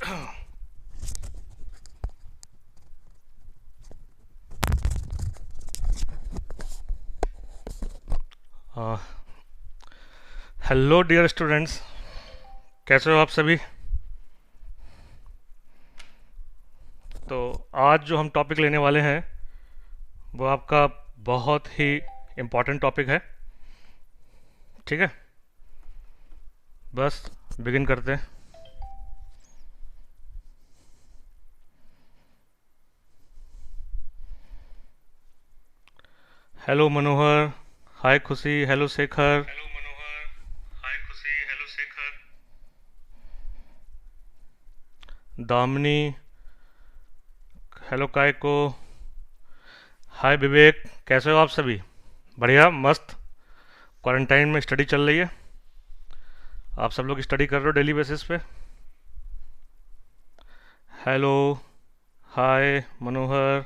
Hello dear students, कैसे हो आप सभी। तो आज जो हम टॉपिक लेने वाले हैं वो आपका बहुत ही इम्पोर्टेंट टॉपिक है। ठीक है, बस बिगिन करते हैं। हेलो मनोहर, हाय खुशी, हेलो शेखर। हेलो मनोहर, हाय खुशी, हेलो शेखर। दामिनी, हेलो कायको, हाय विवेक। कैसे हो आप सभी? बढ़िया, मस्त। क्वारंटाइन में स्टडी चल रही है। आप सब लोग स्टडी कर रहे हो डेली बेसिस पे। हेलो, हाय मनोहर।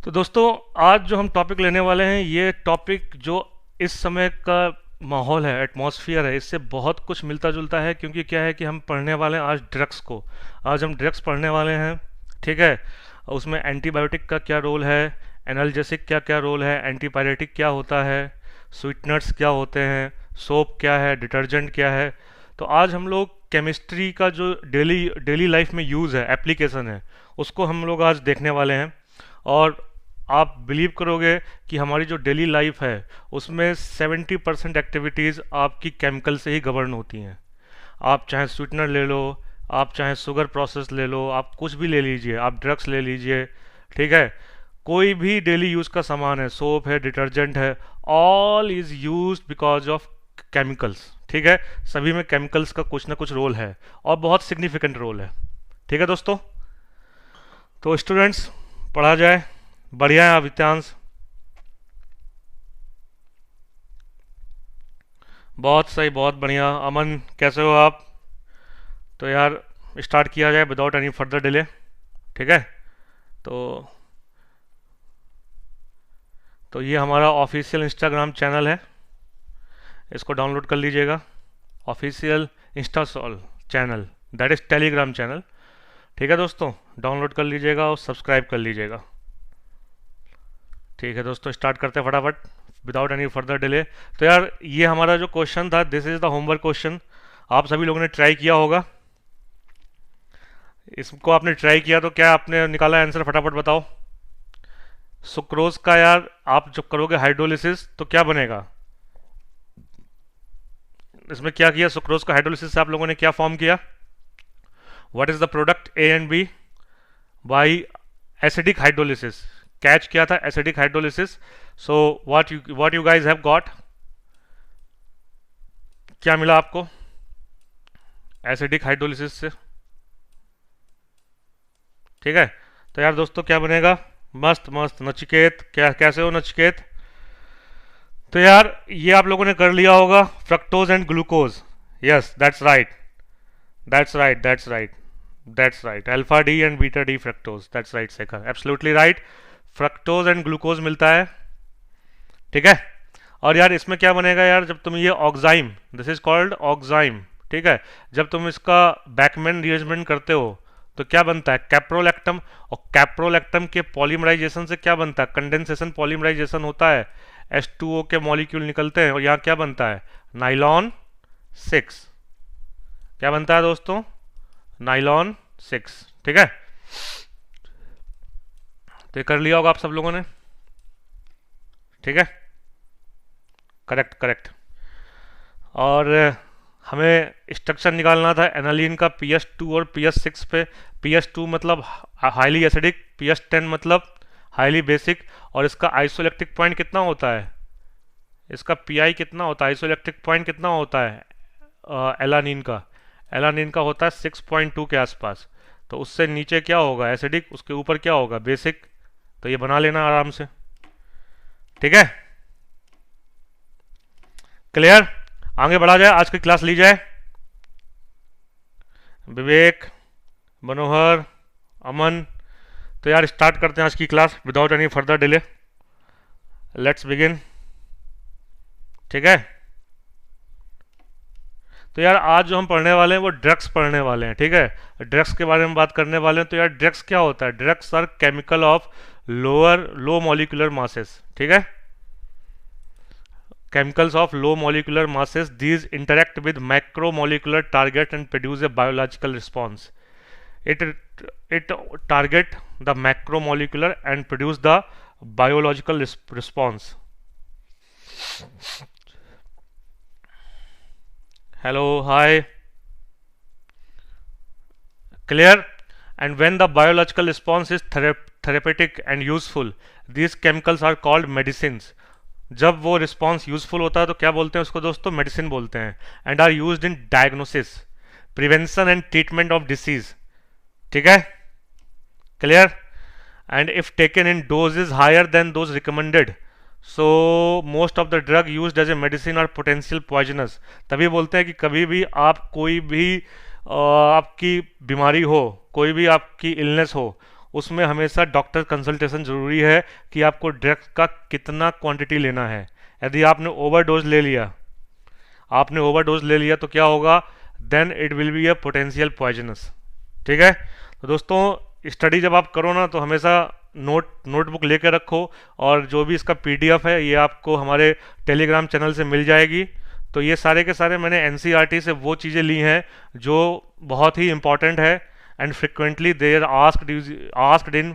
तो दोस्तों, आज जो हम टॉपिक लेने वाले हैं, ये टॉपिक जो इस समय का माहौल है, एटमॉस्फेयर है, इससे बहुत कुछ मिलता जुलता है। क्योंकि क्या है कि हम पढ़ने वाले हैं आज ड्रग्स को। आज हम ड्रग्स पढ़ने वाले हैं। ठीक है, उसमें एंटीबायोटिक का क्या रोल है, एनाल्जेसिक क्या क्या रोल है, एंटीपायरेटिक क्या होता है, स्वीटनर्स क्या होते हैं, सोप क्या है, डिटर्जेंट क्या है। तो आज हम लोग केमिस्ट्री का जो डेली डेली लाइफ में यूज़ है, एप्लीकेशन है, उसको हम लोग आज देखने वाले हैं। और आप बिलीव करोगे कि हमारी जो डेली लाइफ है उसमें 70% एक्टिविटीज़ आपकी केमिकल से ही गवर्न होती हैं। आप चाहे स्वीटनर ले लो, आप चाहे शुगर प्रोसेस ले लो, आप कुछ भी ले लीजिए, आप ड्रग्स ले लीजिए। ठीक है, कोई भी डेली यूज़ का सामान है, सोप है, डिटर्जेंट है, all is use because of chemicals. ठीक है, सभी में केमिकल्स का कुछ ना कुछ रोल है, और बहुत सिग्निफिकेंट रोल है। ठीक है दोस्तों, तो स्टूडेंट्स, पढ़ा जाए। बढ़िया है आदित्यांश, बहुत सही, बहुत बढ़िया। अमन, कैसे हो आप? तो यार, स्टार्ट किया जाए विदाउट एनी फर्दर डिले। ठीक है, तो ये हमारा ऑफिशियल इंस्टाग्राम चैनल है, इसको डाउनलोड कर लीजिएगा। Official Insta channel, that is Telegram channel. ठीक है दोस्तों, डाउनलोड कर लीजिएगा और सब्सक्राइब कर लीजिएगा। ठीक है दोस्तों, स्टार्ट करते हैं फटाफट विदाउट एनी फर्दर डिले। तो यार, ये हमारा जो क्वेश्चन था, this is the homework question. आप सभी लोगों ने ट्राई किया होगा। इसको आपने ट्राई किया तो क्या आपने निकाला आंसर, फटाफट बताओ। सुक्रोज का यार, आप जब करोगे हाइड्रोलिसिस तो क्या बनेगा? इसमें क्या किया, सुक्रोज का हाइड्रोलिसिस से आप लोगों ने क्या फॉर्म किया? What is the product A and B by acidic hydrolysis? Catch किया था acidic hydrolysis. So what you guys have got, क्या मिला आपको एसिडिक हाइड्रोलिसिस से? ठीक है, तो यार दोस्तों, क्या बनेगा? मस्त मस्त। नचिकेत, क्या कैसे हो नचिकेत? तो यार, ये आप लोगों ने कर लिया होगा, fructose and glucose. Yes, that's right, that's right, that's right, that's right. Alpha D and beta D fructose, that's right Shekhar, absolutely right. Fructose and glucose मिलता है। ठीक है, और यार इसमें क्या बनेगा यार, जब तुम ये oxime, this is called oxime. ठीक है, जब तुम इसका बैकमैन रिएरेंजमेंट करते हो तो क्या बनता है? कैप्रोलैक्टम। और कैप्रोलैक्टम के पॉलीमराइजेशन से क्या बनता है? कंडेंसेशन पॉलीमराइजेशन होता है, H2O के मॉलिक्यूल निकलते हैं, और यहाँ क्या बनता है? नाइलॉन 6। क्या बनता है दोस्तों? नाइलॉन 6। ठीक है, तो ये कर लिया होगा आप सब लोगों ने। ठीक है, करेक्ट करेक्ट। और हमें स्ट्रक्चर निकालना था एनालीन का PS2 और PS6 पे। PS2 मतलब हाईली एसिडिक, PS10 मतलब हाईली बेसिक। और इसका आइसोइलेक्ट्रिक पॉइंट कितना होता है? इसका PI कितना होता है, आइसोइलेक्ट्रिक पॉइंट कितना होता है एलानीन का? एलानीन का होता है 6.2 के आसपास। तो उससे नीचे क्या होगा? एसिडिक, उसके ऊपर क्या होगा? बेसिक। तो ये बना लेना आराम से। ठीक है, क्लियर? आगे बढ़ा जाए, आज की क्लास ली जाए। विवेक, मनोहर, अमन, तो यार स्टार्ट करते हैं आज की class without any further delay. Let's begin. ठीक है, तो यार आज जो हम पढ़ने वाले हैं वो ड्रग्स पढ़ने वाले हैं, ठीक है। ड्रग्स के बारे में बात करने वाले हैं। तो यार ड्रग्स क्या होता है? Drugs are chemical of low molecular masses, ठीक है। Chemicals of low molecular masses, these interact with macromolecular target and produce a biological response. It target the macromolecular and produce the biological response. Hello, hi, clear? And when the biological response is therapeutic and useful, these chemicals are called medicines. जब वो response useful होता है तो क्या बोलते हैं उसको दोस्तों? मेडिसिन बोलते हैं। And are used in diagnosis, prevention and treatment of disease, ठीक है, clear. And if taken in doses higher than those recommended, so most of the drug used as a medicine are potential poisonous. तभी बोलते हैं कि कभी भी आप कोई भी आपकी बीमारी हो, कोई भी आपकी इलनेस हो, उसमें हमेशा डॉक्टर कंसल्टेशन जरूरी है कि आपको ड्रग का कितना क्वांटिटी लेना है। यदि आपने ओवरडोज ले लिया तो क्या होगा? Then it will be a potential poisonous, ठीक है। तो दोस्तों स्टडी जब आप करो ना तो हमेशा नोटबुक लेके रखो, और जो भी इसका पीडीएफ है ये आपको हमारे टेलीग्राम चैनल से मिल जाएगी। तो ये सारे के सारे मैंने एनसीईआरटी से वो चीज़ें ली हैं जो बहुत ही इंपॉर्टेंट है, and frequently they are asked in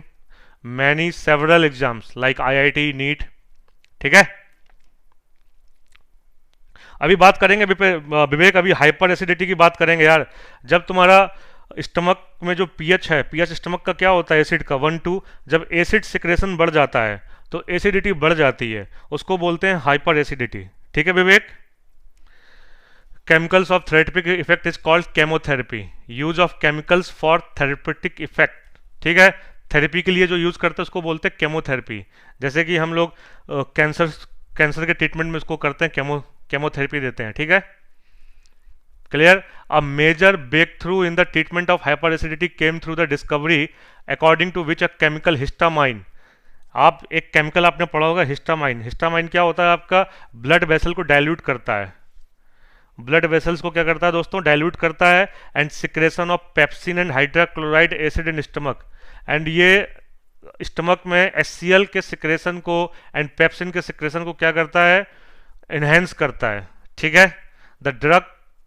many several exams like IIT, NEET, ठीक है। अभी बात करेंगे विवेक, अभी हाइपर एसिडिटी की बात करेंगे यार। जब तुम्हारा स्टमक में जो पीएच है, पीएच स्टमक का क्या होता है? एसिड का 1-2, जब एसिड सिक्रेशन बढ़ जाता है तो एसिडिटी बढ़ जाती है, उसको बोलते हैं हाइपर एसिडिटी, ठीक है विवेक। Chemicals of therapeutic effect is called chemotherapy. Use of chemicals for therapeutic effect, ठीक है। थेरेपी के लिए जो यूज करते हैं उसको बोलते हैं केमोथेरेपी। जैसे कि हम लोग कैंसर के ट्रीटमेंट में उसको करते हैं, केमोथेरेपी देते हैं, ठीक है, clear. A major breakthrough in the treatment of hyper acidity came through the discovery according to which a chemical histamine. आप एक केमिकल आपने पढ़ा होगा हिस्टामाइन। हिस्टामाइन क्या होता है? आपका ब्लड वेसल को डाइल्यूट करता है, ब्लड वेसल्स को क्या करता है दोस्तों? डाइल्यूट करता है। And secretion of pepsin and hydrochloride acid in stomach, and ये स्टमक में HCl के सिक्रेशन को एंड पेप्सिन के सिक्रेशन को क्या करता है? इनहेंस करता है, ठीक है। The drug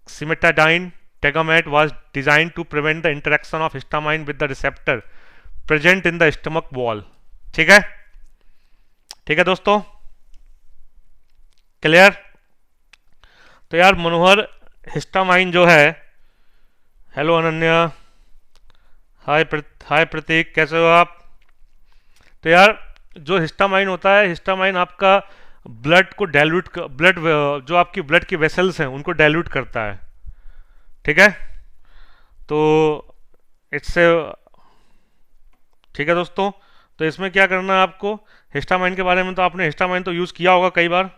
cimetidine Tagamet was design to prevent the interaction of histamine with the receptor present in the stomach wall, ठीक है, ठीक है दोस्तों, क्लियर। तो यार मनोहर, हिस्टामाइन जो है, हेलो अनन्या, हाय प्रतीक, कैसे हो आप? तो यार जो हिस्टामाइन होता है, हिस्टामाइन आपका ब्लड को जो आपकी ब्लड की वेसल्स हैं उनको डाइल्यूट करता है, ठीक है। तो इससे, ठीक है दोस्तों, तो इसमें क्या करना है आपको? हिस्टामाइन के बारे में तो आपने हिस्टामाइन तो यूज़ किया होगा कई बार,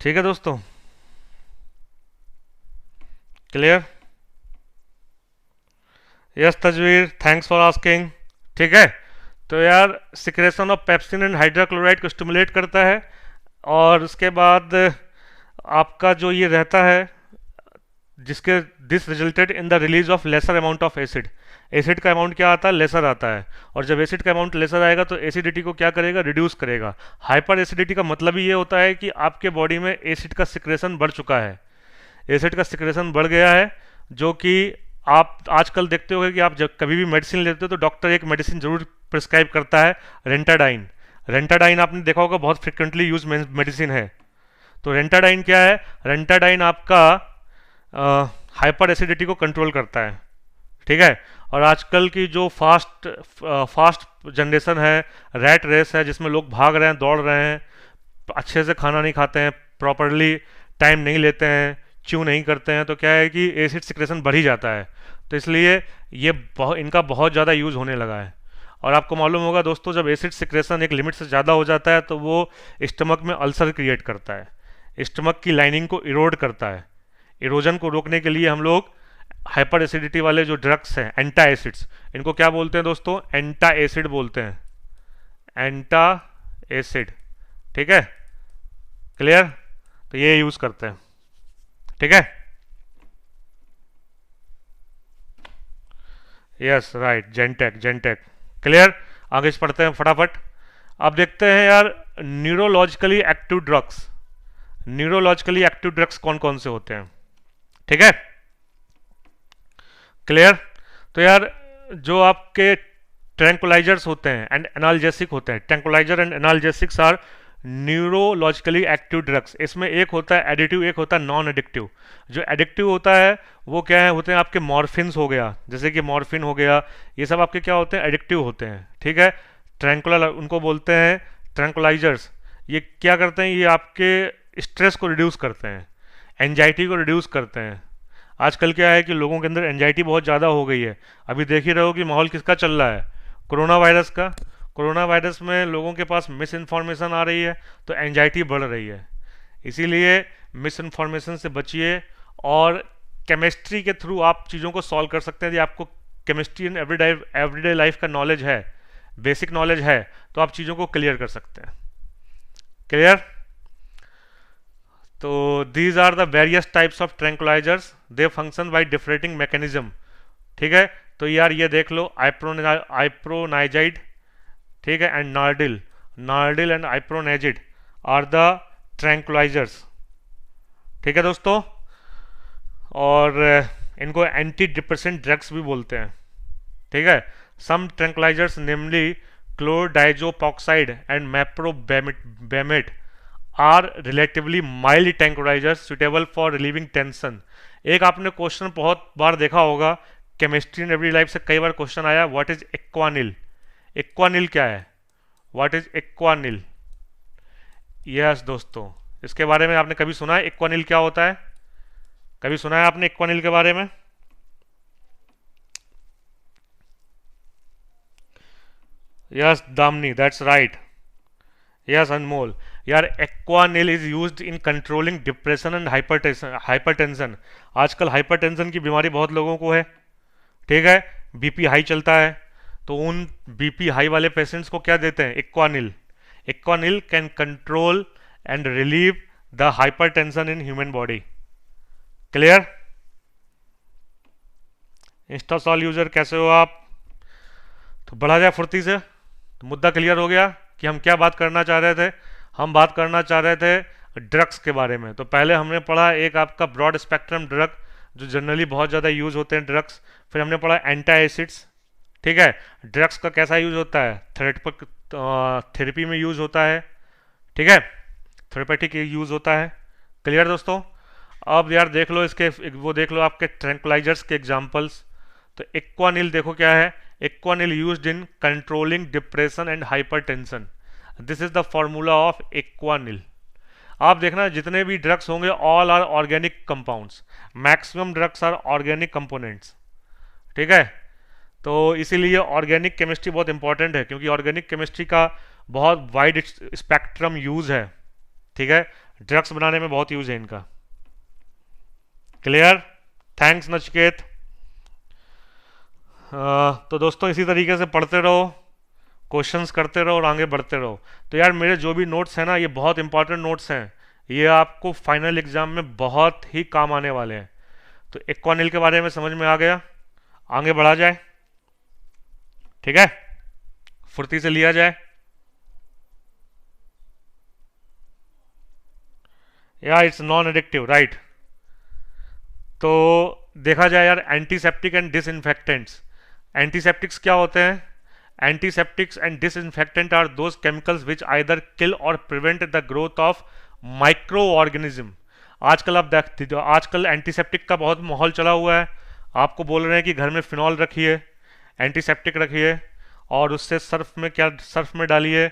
ठीक है दोस्तों, clear. Yes Tajveer, thanks for asking, ठीक है। तो यार secretion of pepsin and hydrochloride को स्टिमुलेट करता है, और उसके बाद आपका जो ये रहता है जिसके this resulted in the release of lesser amount of acid. Acid का अमाउंट क्या आता है? लेसर आता है। और जब एसिड का अमाउंट लेसर आएगा तो एसिडिटी को क्या करेगा? रिड्यूस करेगा। हाइपर एसिडिटी का मतलब ही ये होता है कि आपके बॉडी में एसिड का सिक्रेशन बढ़ चुका है, एसिड का सिक्रेशन बढ़ गया है, जो कि आप आजकल देखते हो कि आप जब कभी भी मेडिसिन लेते हो तो डॉक्टर एक मेडिसिन जरूर प्रिस्क्राइब करता है, रेंटाडाइन। रेंटाडाइन आपने देखा होगा, बहुत फ्रिक्वेंटली यूज मेडिसिन है। तो रेंटाडाइन क्या है? रेंटाडाइन आपका हाइपर एसिडिटी को कंट्रोल करता है, ठीक है। और आजकल की जो फास्ट जनरेशन है, रैट रेस है, जिसमें लोग भाग रहे हैं, दौड़ रहे हैं, अच्छे से खाना नहीं खाते हैं, प्रॉपरली टाइम नहीं लेते हैं, च्यू नहीं करते हैं, तो क्या है कि एसिड सिक्रेशन बढ़ ही जाता है। तो इसलिए ये इनका बहुत ज़्यादा यूज़ होने लगा है। और आपको मालूम होगा दोस्तों, जब एसिड सिक्रेशन एक लिमिट से ज़्यादा हो जाता है तो वो स्टमक में अल्सर क्रिएट करता है, स्टमक की लाइनिंग को इरोड करता है। इरोजन को रोकने के लिए हम लोग हाइपर एसिडिटी वाले जो ड्रग्स हैं एंटा एसिड्स, इनको क्या बोलते हैं दोस्तों? एंटा एसिड बोलते हैं, एंटा एसिड। ठीक है, क्लियर? तो ये यूज करते हैं। ठीक है, यस राइट, जेंटेक, जेंटेक। क्लियर? आगे से पढ़ते हैं फटाफट। अब देखते हैं यार neurologically active drugs. Neurologically active drugs कौन कौन से होते हैं? ठीक है, क्लियर? तो यार जो आपके ट्रैंकुलाइजर्स होते हैं एंड एनाल्जेसिक होते हैं, tranquilliser and analgesics are neurologically active drugs. इसमें एक होता है एडिटिव, एक होता है नॉन एडिक्टिव। जो एडिक्टिव होता है वो क्या है, होते हैं आपके मॉर्फिन्स हो गया, जैसे कि मॉर्फिन हो गया, ये सब आपके क्या होते हैं? एडिक्टिव होते हैं। ठीक है, ट्रैंकुलर उनको बोलते हैं ट्रैंकुलाइजर्स। ये क्या करते हैं? ये आपके स्ट्रेस को रिड्यूस करते हैं, एंजाइटी को रिड्यूस करते हैं। आजकल क्या है कि लोगों के अंदर एंजाइटी बहुत ज़्यादा हो गई है। अभी देख ही रहे हो कि माहौल किसका चल रहा है? कोरोना वायरस का। कोरोना वायरस में लोगों के पास मिस इन्फॉर्मेशन आ रही है तो एंजाइटी बढ़ रही है। इसीलिए मिस इन्फॉर्मेशन से बचिए और केमिस्ट्री के थ्रू आप चीज़ों को सॉल्व कर सकते हैं। यदि आपको केमिस्ट्री एंड एवरीडे लाइफ का नॉलेज है, बेसिक नॉलेज है, तो आप चीज़ों को क्लियर कर सकते हैं। क्लियर? तो these are the various types of tranquillisers, they function by differing mechanism. ठीक है, तो यार ये देख लो, आइप्रोनाइजाइड, ठीक है, and Nardil, Nardil and iproniazid are the tranquillisers. ठीक है दोस्तों, और इनको एंटी डिप्रेसेंट ड्रग्स भी बोलते हैं। ठीक है, some tranquillisers namely chlordiazepoxide and meprobamate are relatively mild tranquillisers suitable for relieving tension. एक आपने क्वेश्चन बहुत बार देखा होगा, केमिस्ट्री एंड एवरी लाइफ से कई बार क्वेश्चन आया, व्हाट इज एक्वानिल? एक्वानिल क्या है? What is एक्वानिल? यस दोस्तों, इसके बारे में आपने कभी सुना है एक्वानिल क्या होता है? कभी सुना है आपने एक्वानिल के बारे में? Yes Damini, that's right. Yes Anmol. यार Equanil is used in controlling depression and hypertension. आजकल हाइपरटेंशन की बीमारी बहुत लोगों को है। ठीक है, बीपी हाई चलता है, तो उन बीपी हाई वाले पेशेंट्स को क्या देते हैं? Equanil. Equanil can control and relieve the hypertension in human body. Clear? इंस्टासॉल यूजर कैसे हो आप? तो बढ़ा जाए फुर्ती से। तो मुद्दा क्लियर हो गया कि हम क्या बात करना चाह रहे थे। हम बात करना चाह रहे थे ड्रग्स के बारे में। तो पहले हमने पढ़ा एक आपका ब्रॉड स्पेक्ट्रम ड्रग जो जनरली बहुत ज़्यादा यूज होते हैं ड्रग्स। फिर हमने पढ़ा एंटा एसिड्स। ठीक है, ड्रग्स का कैसा यूज होता है? थेरेपी में यूज होता है। ठीक है, थेरेपेटिक यूज होता है। क्लियर दोस्तों? अब यार देख लो इसके, वो देख लो आपके ट्रैंकुलाइजर्स के एग्जांपल्स। तो एक्वानिल देखो क्या है, Equanil used in controlling depression and hypertension. This is the formula of Equanil. आप देखना जितने भी ड्रग्स होंगे all are organic compounds, maximum drugs are organic components. ठीक है, तो इसीलिए ऑर्गेनिक केमिस्ट्री बहुत इंपॉर्टेंट है, क्योंकि ऑर्गेनिक केमिस्ट्री का बहुत वाइड स्पेक्ट्रम यूज है। ठीक है, ड्रग्स बनाने में बहुत यूज है इनका। क्लियर? थैंक्स नचिकेत। तो दोस्तों इसी तरीके से पढ़ते रहो, क्वेश्चंस करते रहो और आगे बढ़ते रहो। तो यार मेरे जो भी नोट्स हैं ना, ये बहुत इंपॉर्टेंट नोट्स हैं, ये आपको फाइनल एग्जाम में बहुत ही काम आने वाले हैं। तो एक्वानिल के बारे में समझ में आ गया, आगे बढ़ा जाए। ठीक है, फुर्ती से लिया जाए। या इट्स नॉन एडिक्टिव, राइट। तो देखा जाए यार एंटीसेप्टिक एंड डिसइंफेक्टेंट्स। एंटीसेप्टिक्स क्या होते हैं? Antiseptics and disinfectant are those chemicals which either kill और prevent the growth of micro organism. आजकल आप देखते हो, आजकल एंटीसेप्टिक का बहुत माहौल चला हुआ है। आपको बोल रहे हैं कि घर में फिनॉल रखिए, एंटीसेप्टिक रखिए, और उससे सर्फ में डालिए।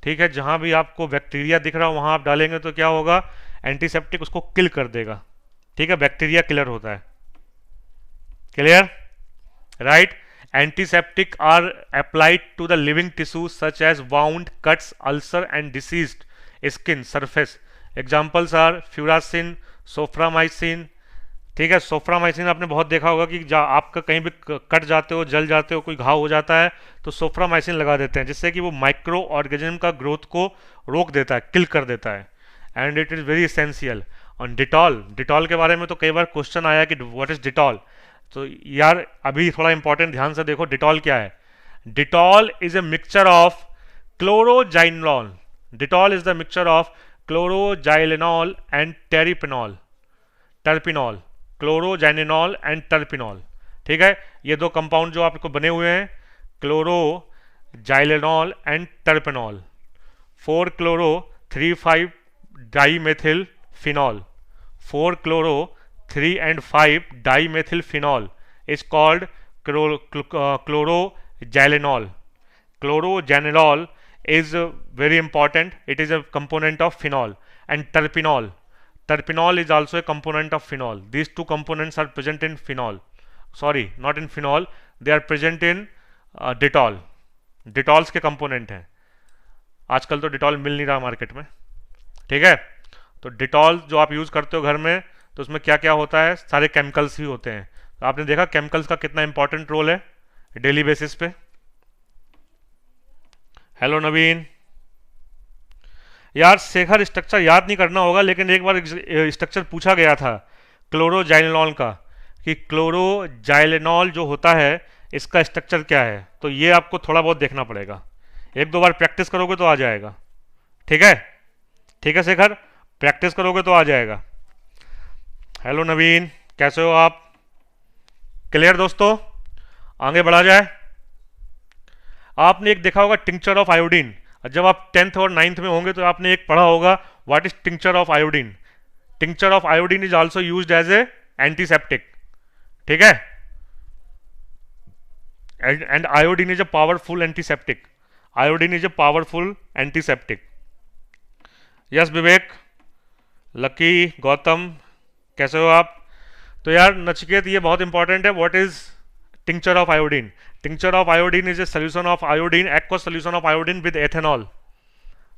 ठीक है, जहां भी आपको बैक्टीरिया दिख रहा हो वहां आप डालेंगे तो क्या होगा? एंटीसेप्टिक उसको किल कर देगा। ठीक है, बैक्टीरिया किलर होता है। Clear? Right. Antiseptic are applied to the living tissue such as wound, cuts, ulcer and diseased skin surface. Examples are Furacin, Soframycin, ठीक है, सोफ्रामाइसिन आपने बहुत देखा होगा कि आपका कहीं भी कट जाते हो, जल जाते हो, कोई घाव हो जाता है तो सोफ्रामाइसिन लगा देते हैं, जिससे कि वो माइक्रो ऑर्गेनिज्म का ग्रोथ को रोक देता है, किल कर देता है, and it is very essential. और डिटॉल, डिटॉल के बारे में तो कई बार क्वेश्चन आया कि व्हाट इज डिटॉल। तो यार अभी थोड़ा इंपॉर्टेंट ध्यान से देखो, डिटॉल क्या है। Dettol is a mixture of chloroxylenol. Dettol is the mixture of chloroxylenol and terpineol, terpineol, chloroxylenol and terpineol. ठीक है, ये दो कंपाउंड जो आपको बने हुए हैं, chloroxylenol and terpineol. 4 chloro 3 5 dimethyl phenol, 4 chloro 3 and 5 dimethyl phenol is called chlorojalenol. Chlorojalenol is very important. It is a component of phenol. And terpinol. Terpinol is also a component of phenol. These two components are present in phenol. Sorry, not in phenol. They are present in Dettol. Detolls के component हैं। आजकल तो Dettol मिल नहीं रहा market में। ठीक है, तो डिटॉल जो आप यूज़ करते हो घर में, तो उसमें क्या क्या होता है, सारे केमिकल्स ही होते हैं। तो आपने देखा केमिकल्स का कितना इंपॉर्टेंट रोल है डेली बेसिस पे। हेलो नवीन। यार शेखर स्ट्रक्चर याद नहीं करना होगा, लेकिन एक बार स्ट्रक्चर पूछा गया था क्लोरोजाइलेनॉल का, कि क्लोरोजाइलेनॉल जो होता है इसका स्ट्रक्चर क्या है। तो ये आपको थोड़ा बहुत देखना पड़ेगा, एक दो बार प्रैक्टिस करोगे तो आ जाएगा। ठीक है, ठीक है शेखर, प्रैक्टिस करोगे तो आ जाएगा। हेलो नवीन, कैसे हो आप? क्लियर दोस्तों, आगे बढ़ा जाए। आपने एक देखा होगा टिंक्चर ऑफ आयोडीन। जब आप 10th और 9th में होंगे तो आपने एक पढ़ा होगा what is tincture of iodine. Tincture of iodine is also used as a antiseptic. ठीक है, and iodine is a powerful antiseptic. Iodine is a powerful antiseptic. Yes Vivek, Lucky, Gautam, कैसे हो आप? तो यार नचिकेत, ये बहुत इंपॉर्टेंट है, what is tincture of iodine. Tincture of iodine is a solution of iodine, aqueous solution of iodine with ethanol.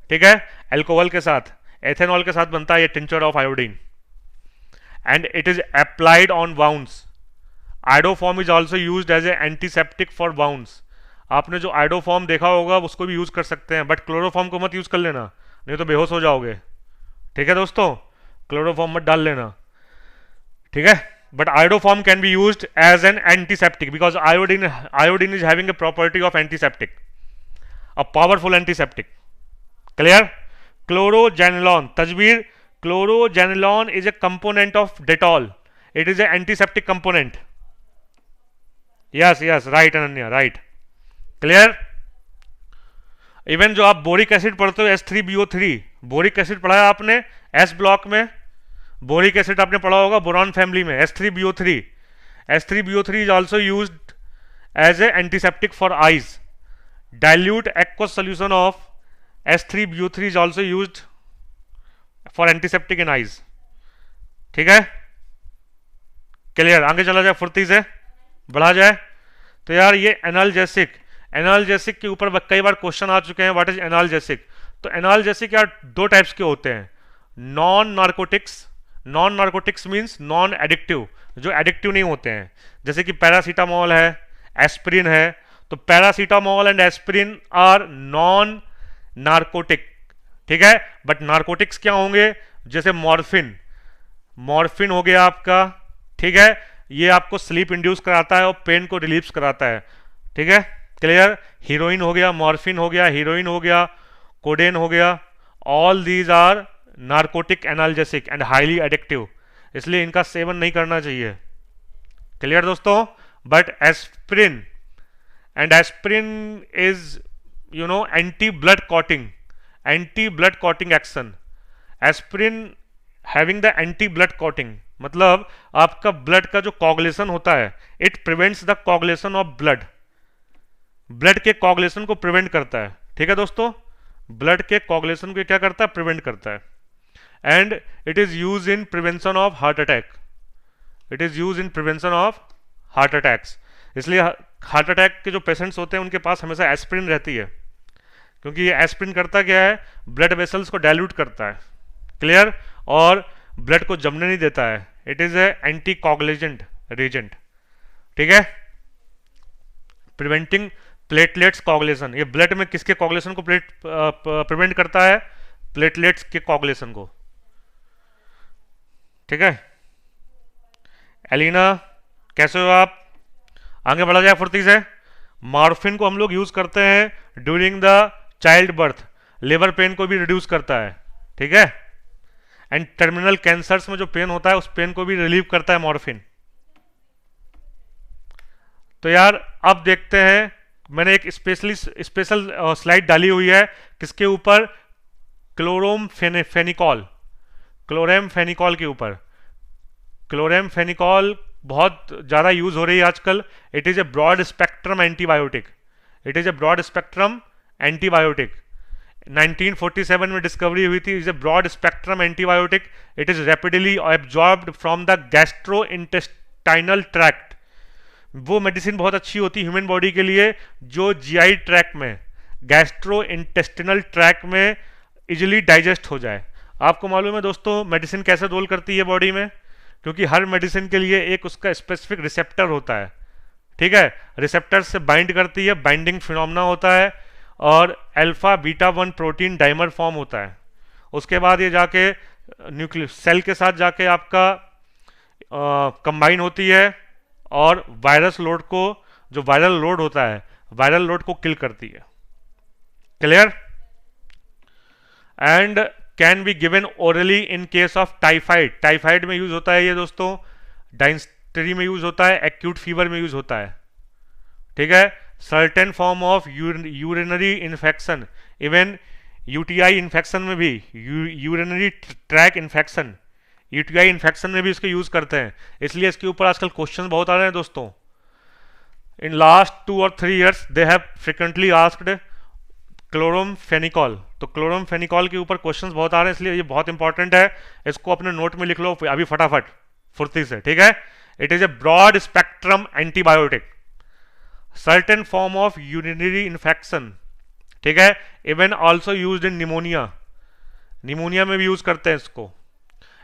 ठीक है, एल्कोहल के साथ, एथेनॉल के साथ बनता है ये tincture of iodine, and it is applied on wounds. Iodoform is also used as a antiseptic for wounds. आपने जो आइडोफॉर्म देखा होगा उसको भी यूज कर सकते हैं, बट क्लोरोफॉर्म को मत यूज कर लेना, नहीं तो बेहोश हो जाओगे। ठीक है दोस्तों, क्लोरोफॉर्म मत डाल लेना। ठीक है, but iodoform can be used as an antiseptic because iodine is having a property of antiseptic, a powerful antiseptic. Clear? Chlorojanenolone, Tajveer, chlorojanenolone is a component of Dettol. It is an antiseptic component. Yes, right Ananya, right. Clear? Even जो आप boric acid पढ़ते हो H3BO3, boric acid पढ़ा है आपने S block में। Boric acid आपने पढ़ा होगा बोरॉन फैमिली में, H3BO3। H3BO3 is also used as a antiseptic for eyes. Dilute aqueous solution of H3BO3 is also used for antiseptic in eyes. ठीक है, क्लियर? आगे चला जाए, फुर्ती से बढ़ा जाए। तो यार ये एनाल्जेसिक, एनाल्जेसिक के ऊपर कई बार क्वेश्चन आ चुके हैं, व्हाट इज एनाल्जेसिक। तो एनाल्जेसिक यार दो टाइप्स के होते हैं, non narcotics. Non narcotics means non addictive, जो एडिक्टिव नहीं होते हैं, जैसे कि पैरासीटामोल है, एस्प्रिन है। तो paracetamol and aspirin are non narcotic. ठीक है, बट नार्कोटिक्स क्या होंगे, जैसे मॉर्फिन, मॉर्फिन हो गया आपका। ठीक है, ये आपको स्लीप इंड्यूस कराता है और पेन को रिलीव्स कराता है। ठीक है, क्लियर? हीरोइन हो गया, मॉर्फिन हो गया, हीरोइन हो गया, कोडेन हो गया, all these are narcotic analgesic and highly addictive, इसलिए इनका सेवन नहीं करना चाहिए। क्लियर दोस्तों? But aspirin, and aspirin is you know anti blood clotting, anti blood clotting action. Aspirin having the anti blood clotting, मतलब आपका ब्लड का जो कोगुलेशन होता है, it prevents the coagulation of blood, blood के कोगुलेशन को prevent करता है। ठीक है दोस्तों, ब्लड के कोगुलेशन को क्या करता है, प्रिवेंट करता है। And it is use in prevention of heart attack, it is use in prevention of heart attacks. इसलिए हार्ट अटैक के जो पेशेंट्स होते हैं उनके पास हमेशा एस्प्रिन रहती है, क्योंकि ये एस्प्रिन करता क्या है, ब्लड वेसल्स को डाइल्यूट करता है। क्लियर? और ब्लड को जमने नहीं देता है, it is A anti कॉगुलेजेंट Regent, ठीक है, प्रिवेंटिंग प्लेटलेट्स कॉगुलेशन। ये ब्लड में किसके कॉगुलेशन को प्रिवेंट करता है? प्लेटलेट्स के कॉगुलेशन को, ठीक है। एलिना कैसे हो आप? आगे बढ़ा जाए फुर्ती से। मॉर्फिन को हम लोग यूज करते हैं during the child birth, labour pain को भी रिड्यूस करता है, ठीक है। एंड टर्मिनल कैंसर्स में जो पेन होता है उस पेन को भी रिलीव करता है मॉर्फिन। तो यार अब देखते हैं, मैंने एक स्पेशल स्लाइड डाली हुई है किसके ऊपर? क्लोरमफेनिकॉल, क्लोरमफेनिकॉल के ऊपर। क्लोरमफेनिकॉल बहुत ज़्यादा यूज हो रही है आजकल। It is a broad spectrum antibiotic, it is a broad spectrum antibiotic. 1947 में डिस्कवरी हुई थी। Is a broad spectrum antibiotic, it is rapidly absorbed from the gastro intestinal tract. वो मेडिसिन बहुत अच्छी होती है ह्यूमन बॉडी के लिए जो जीआई ट्रैक में, गैस्ट्रो इंटेस्टिनल ट्रैक में इजिली डाइजेस्ट हो जाए। आपको मालूम है दोस्तों मेडिसिन कैसे रोल करती है बॉडी में? क्योंकि हर मेडिसिन के लिए एक उसका स्पेसिफिक रिसेप्टर होता है, ठीक है। रिसेप्टर से बाइंड करती है, बाइंडिंग फिनोमेना होता है, और alpha beta 1 protein dimer form होता है। उसके बाद ये जाके न्यूक्लियस सेल के साथ जाके आपका कंबाइन होती है और वायरस लोड को, जो वायरल लोड होता है, वायरल लोड को किल करती है। Clear? And can be given orally in case of typhoid. Typhoid में यूज होता है ये दोस्तों, डाइंस्ट्री में यूज होता है, एक्यूट फीवर में यूज होता है, ठीक है। Certain form of urinary infection, even UTI infection में भी, urinary track infection, UTI infection में भी इसको यूज करते हैं। इसलिए इसके ऊपर आजकल क्वेश्चन बहुत आ रहे हैं दोस्तों। इन लास्ट 2 और 3 years they have frequently asked chloramphenicol. तो क्लोरमफेनिकॉल के ऊपर क्वेश्चंस बहुत आ रहे हैं, इसलिए ये बहुत इंपॉर्टेंट है। इसको अपने नोट में लिख लो अभी फटाफट फुर्ती से, ठीक है। It is a broad spectrum antibiotic, certain form of urinary infection, ठीक है। Even also used in pneumonia, pneumonia में भी यूज करते हैं इसको।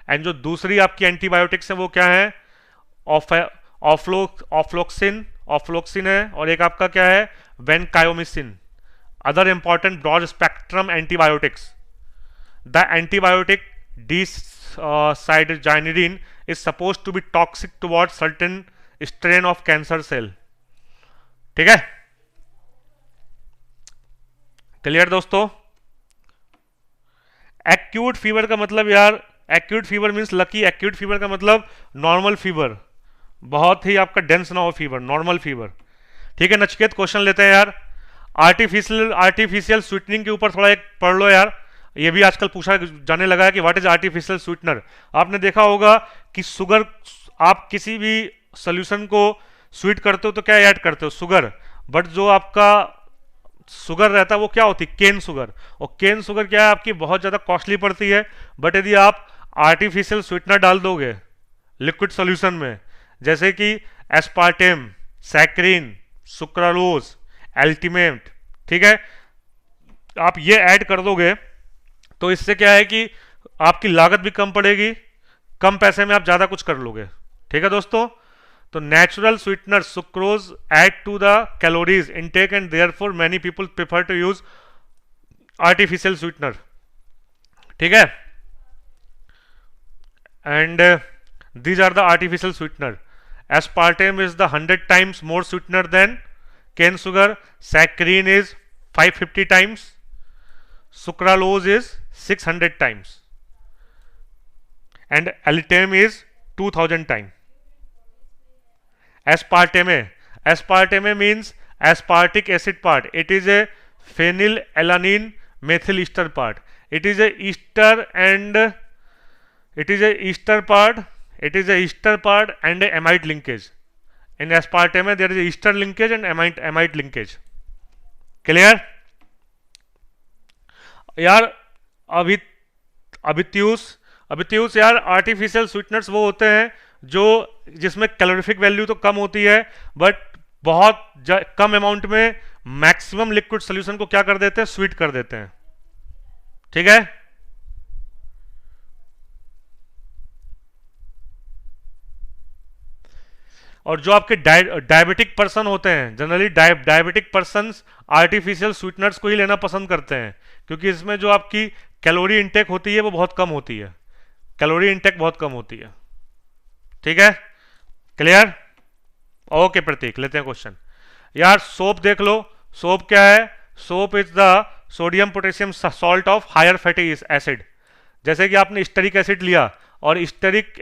एंड जो दूसरी आपकी एंटीबायोटिक्स है वो क्या है? ऑफ्लोक्सिन है, और एक आपका क्या है? Vancomycin. Other important broad spectrum antibiotics. The antibiotic डिसाइडजाइनिडिन is suppose to be toxic toward certain strain of cancer cell, ठीक है। क्लियर दोस्तों? एक्यूट फीवर का मतलब यार, acute fever means lucky. Acute fever का मतलब नॉर्मल फीवर, बहुत ही आपका डेंस ना हो फीवर, नॉर्मल फीवर, ठीक है। नचिकेत क्वेश्चन लेते हैं यार। आर्टिफिशियल स्वीटनिंग के ऊपर थोड़ा एक पढ़ लो यार। ये भी आजकल पूछा जाने लगा है कि व्हाट इज आर्टिफिशियल स्वीटनर। आपने देखा होगा कि शुगर, आप किसी भी सोल्यूशन को स्वीट करते हो तो क्या ऐड करते हो? शुगर। बट जो आपका शुगर रहता है वो क्या होती है? Cane sugar. और केन शुगर क्या है आपकी? बहुत ज़्यादा कॉस्टली पड़ती है। बट यदि आप आर्टिफिशियल स्वीटनर डाल दोगे लिक्विड सोल्यूशन में, जैसे कि एस्पार्टेम, सैक्रिन, सुक्रालोज, अल्टीमेट, ठीक है, आप ये ऐड कर दोगे तो इससे क्या है कि आपकी लागत भी कम पड़ेगी, कम पैसे में आप ज़्यादा कुछ कर लोगे, ठीक है दोस्तों। तो natural sweetener sucrose add to the calories intake and therefore many people prefer to use artificial sweetener, ठीक है। And these are the artificial sweetener. Aspartame is the 100 times more sweetener than cane sugar. Saccharin is 550 times. Sucralose is 600 times. And Alitame is 2000 times. Aspartame means aspartic acid part. It is a phenylalanine methyl ester part. It is a ester and it is a ester part. It is a ester part and a amide linkage. In aspartame there is a ester linkage and amide linkage. Clear? यार अबित्यूस यार, artificial sweeteners वो होते हैं जो जिसमें calorific value तो कम होती है बट बहुत कम अमाउंट में मैक्सिमम लिक्विड सोल्यूशन को क्या कर देते हैं? स्वीट कर देते हैं, ठीक है। और जो आपके डायबिटिक पर्सन होते हैं, generally diabetic person artificial sweeteners को ही लेना पसंद करते हैं, क्योंकि इसमें जो आपकी कैलोरी इंटेक होती है वो बहुत कम होती है, कैलोरी इंटेक बहुत कम होती है। ठीक है, क्लियर? ओके प्रतीक, लेते हैं क्वेश्चन। यार सोप देख लो, सोप क्या है? Soap is the sodium potassium salt of higher fatty acid. जैसे कि आपने स्टेरिक एसिड लिया और स्टेरिक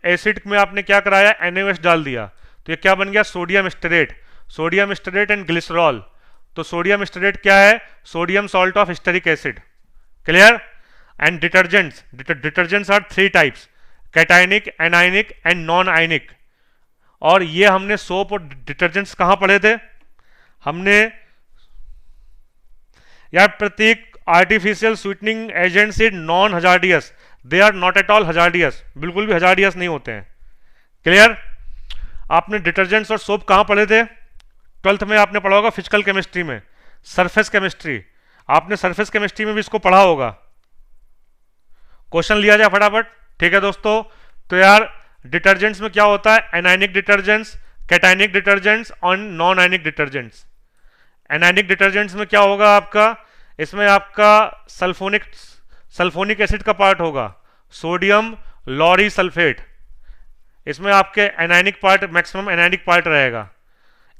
एसिड में आपने क्या कराया, NaOH डाल दिया, तो ये क्या बन गया? Sodium stearate. Sodium stearate and glycerol. तो सोडियम स्टेरेट क्या है? Sodium salt of stearic acid. Clear? And detergents, detergents are 3 types, cationic, anionic and non ionic. और ये हमने सोप और डिटर्जेंट्स कहां पढ़े थे? हमने यार Pratik, artificial sweetening agents is non hazardous, they are not at all hazardous, बिल्कुल भी हजार्डियस नहीं होते हैं। क्लियर? आपने डिटर्जेंट्स और सोप कहां पढ़े थे? 12th में आपने पढ़ा होगा फिजिकल केमिस्ट्री में, सरफेस केमिस्ट्री। आपने सरफेस केमिस्ट्री में भी इसको पढ़ा होगा। क्वेश्चन लिया जाए फटाफट। ठीक है दोस्तों, तो यार डिटर्जेंट्स में क्या होता है? एनाइनिक डिटर्जेंट्स, कैटाइनिक डिटर्जेंट्स और non ionic detergents. Anionic detergents में क्या होगा आपका? इसमें आपका सल्फोनिक एसिड का पार्ट होगा, सोडियम लॉरी सल्फेट। इसमें आपके anionic part, maximum anionic part रहेगा,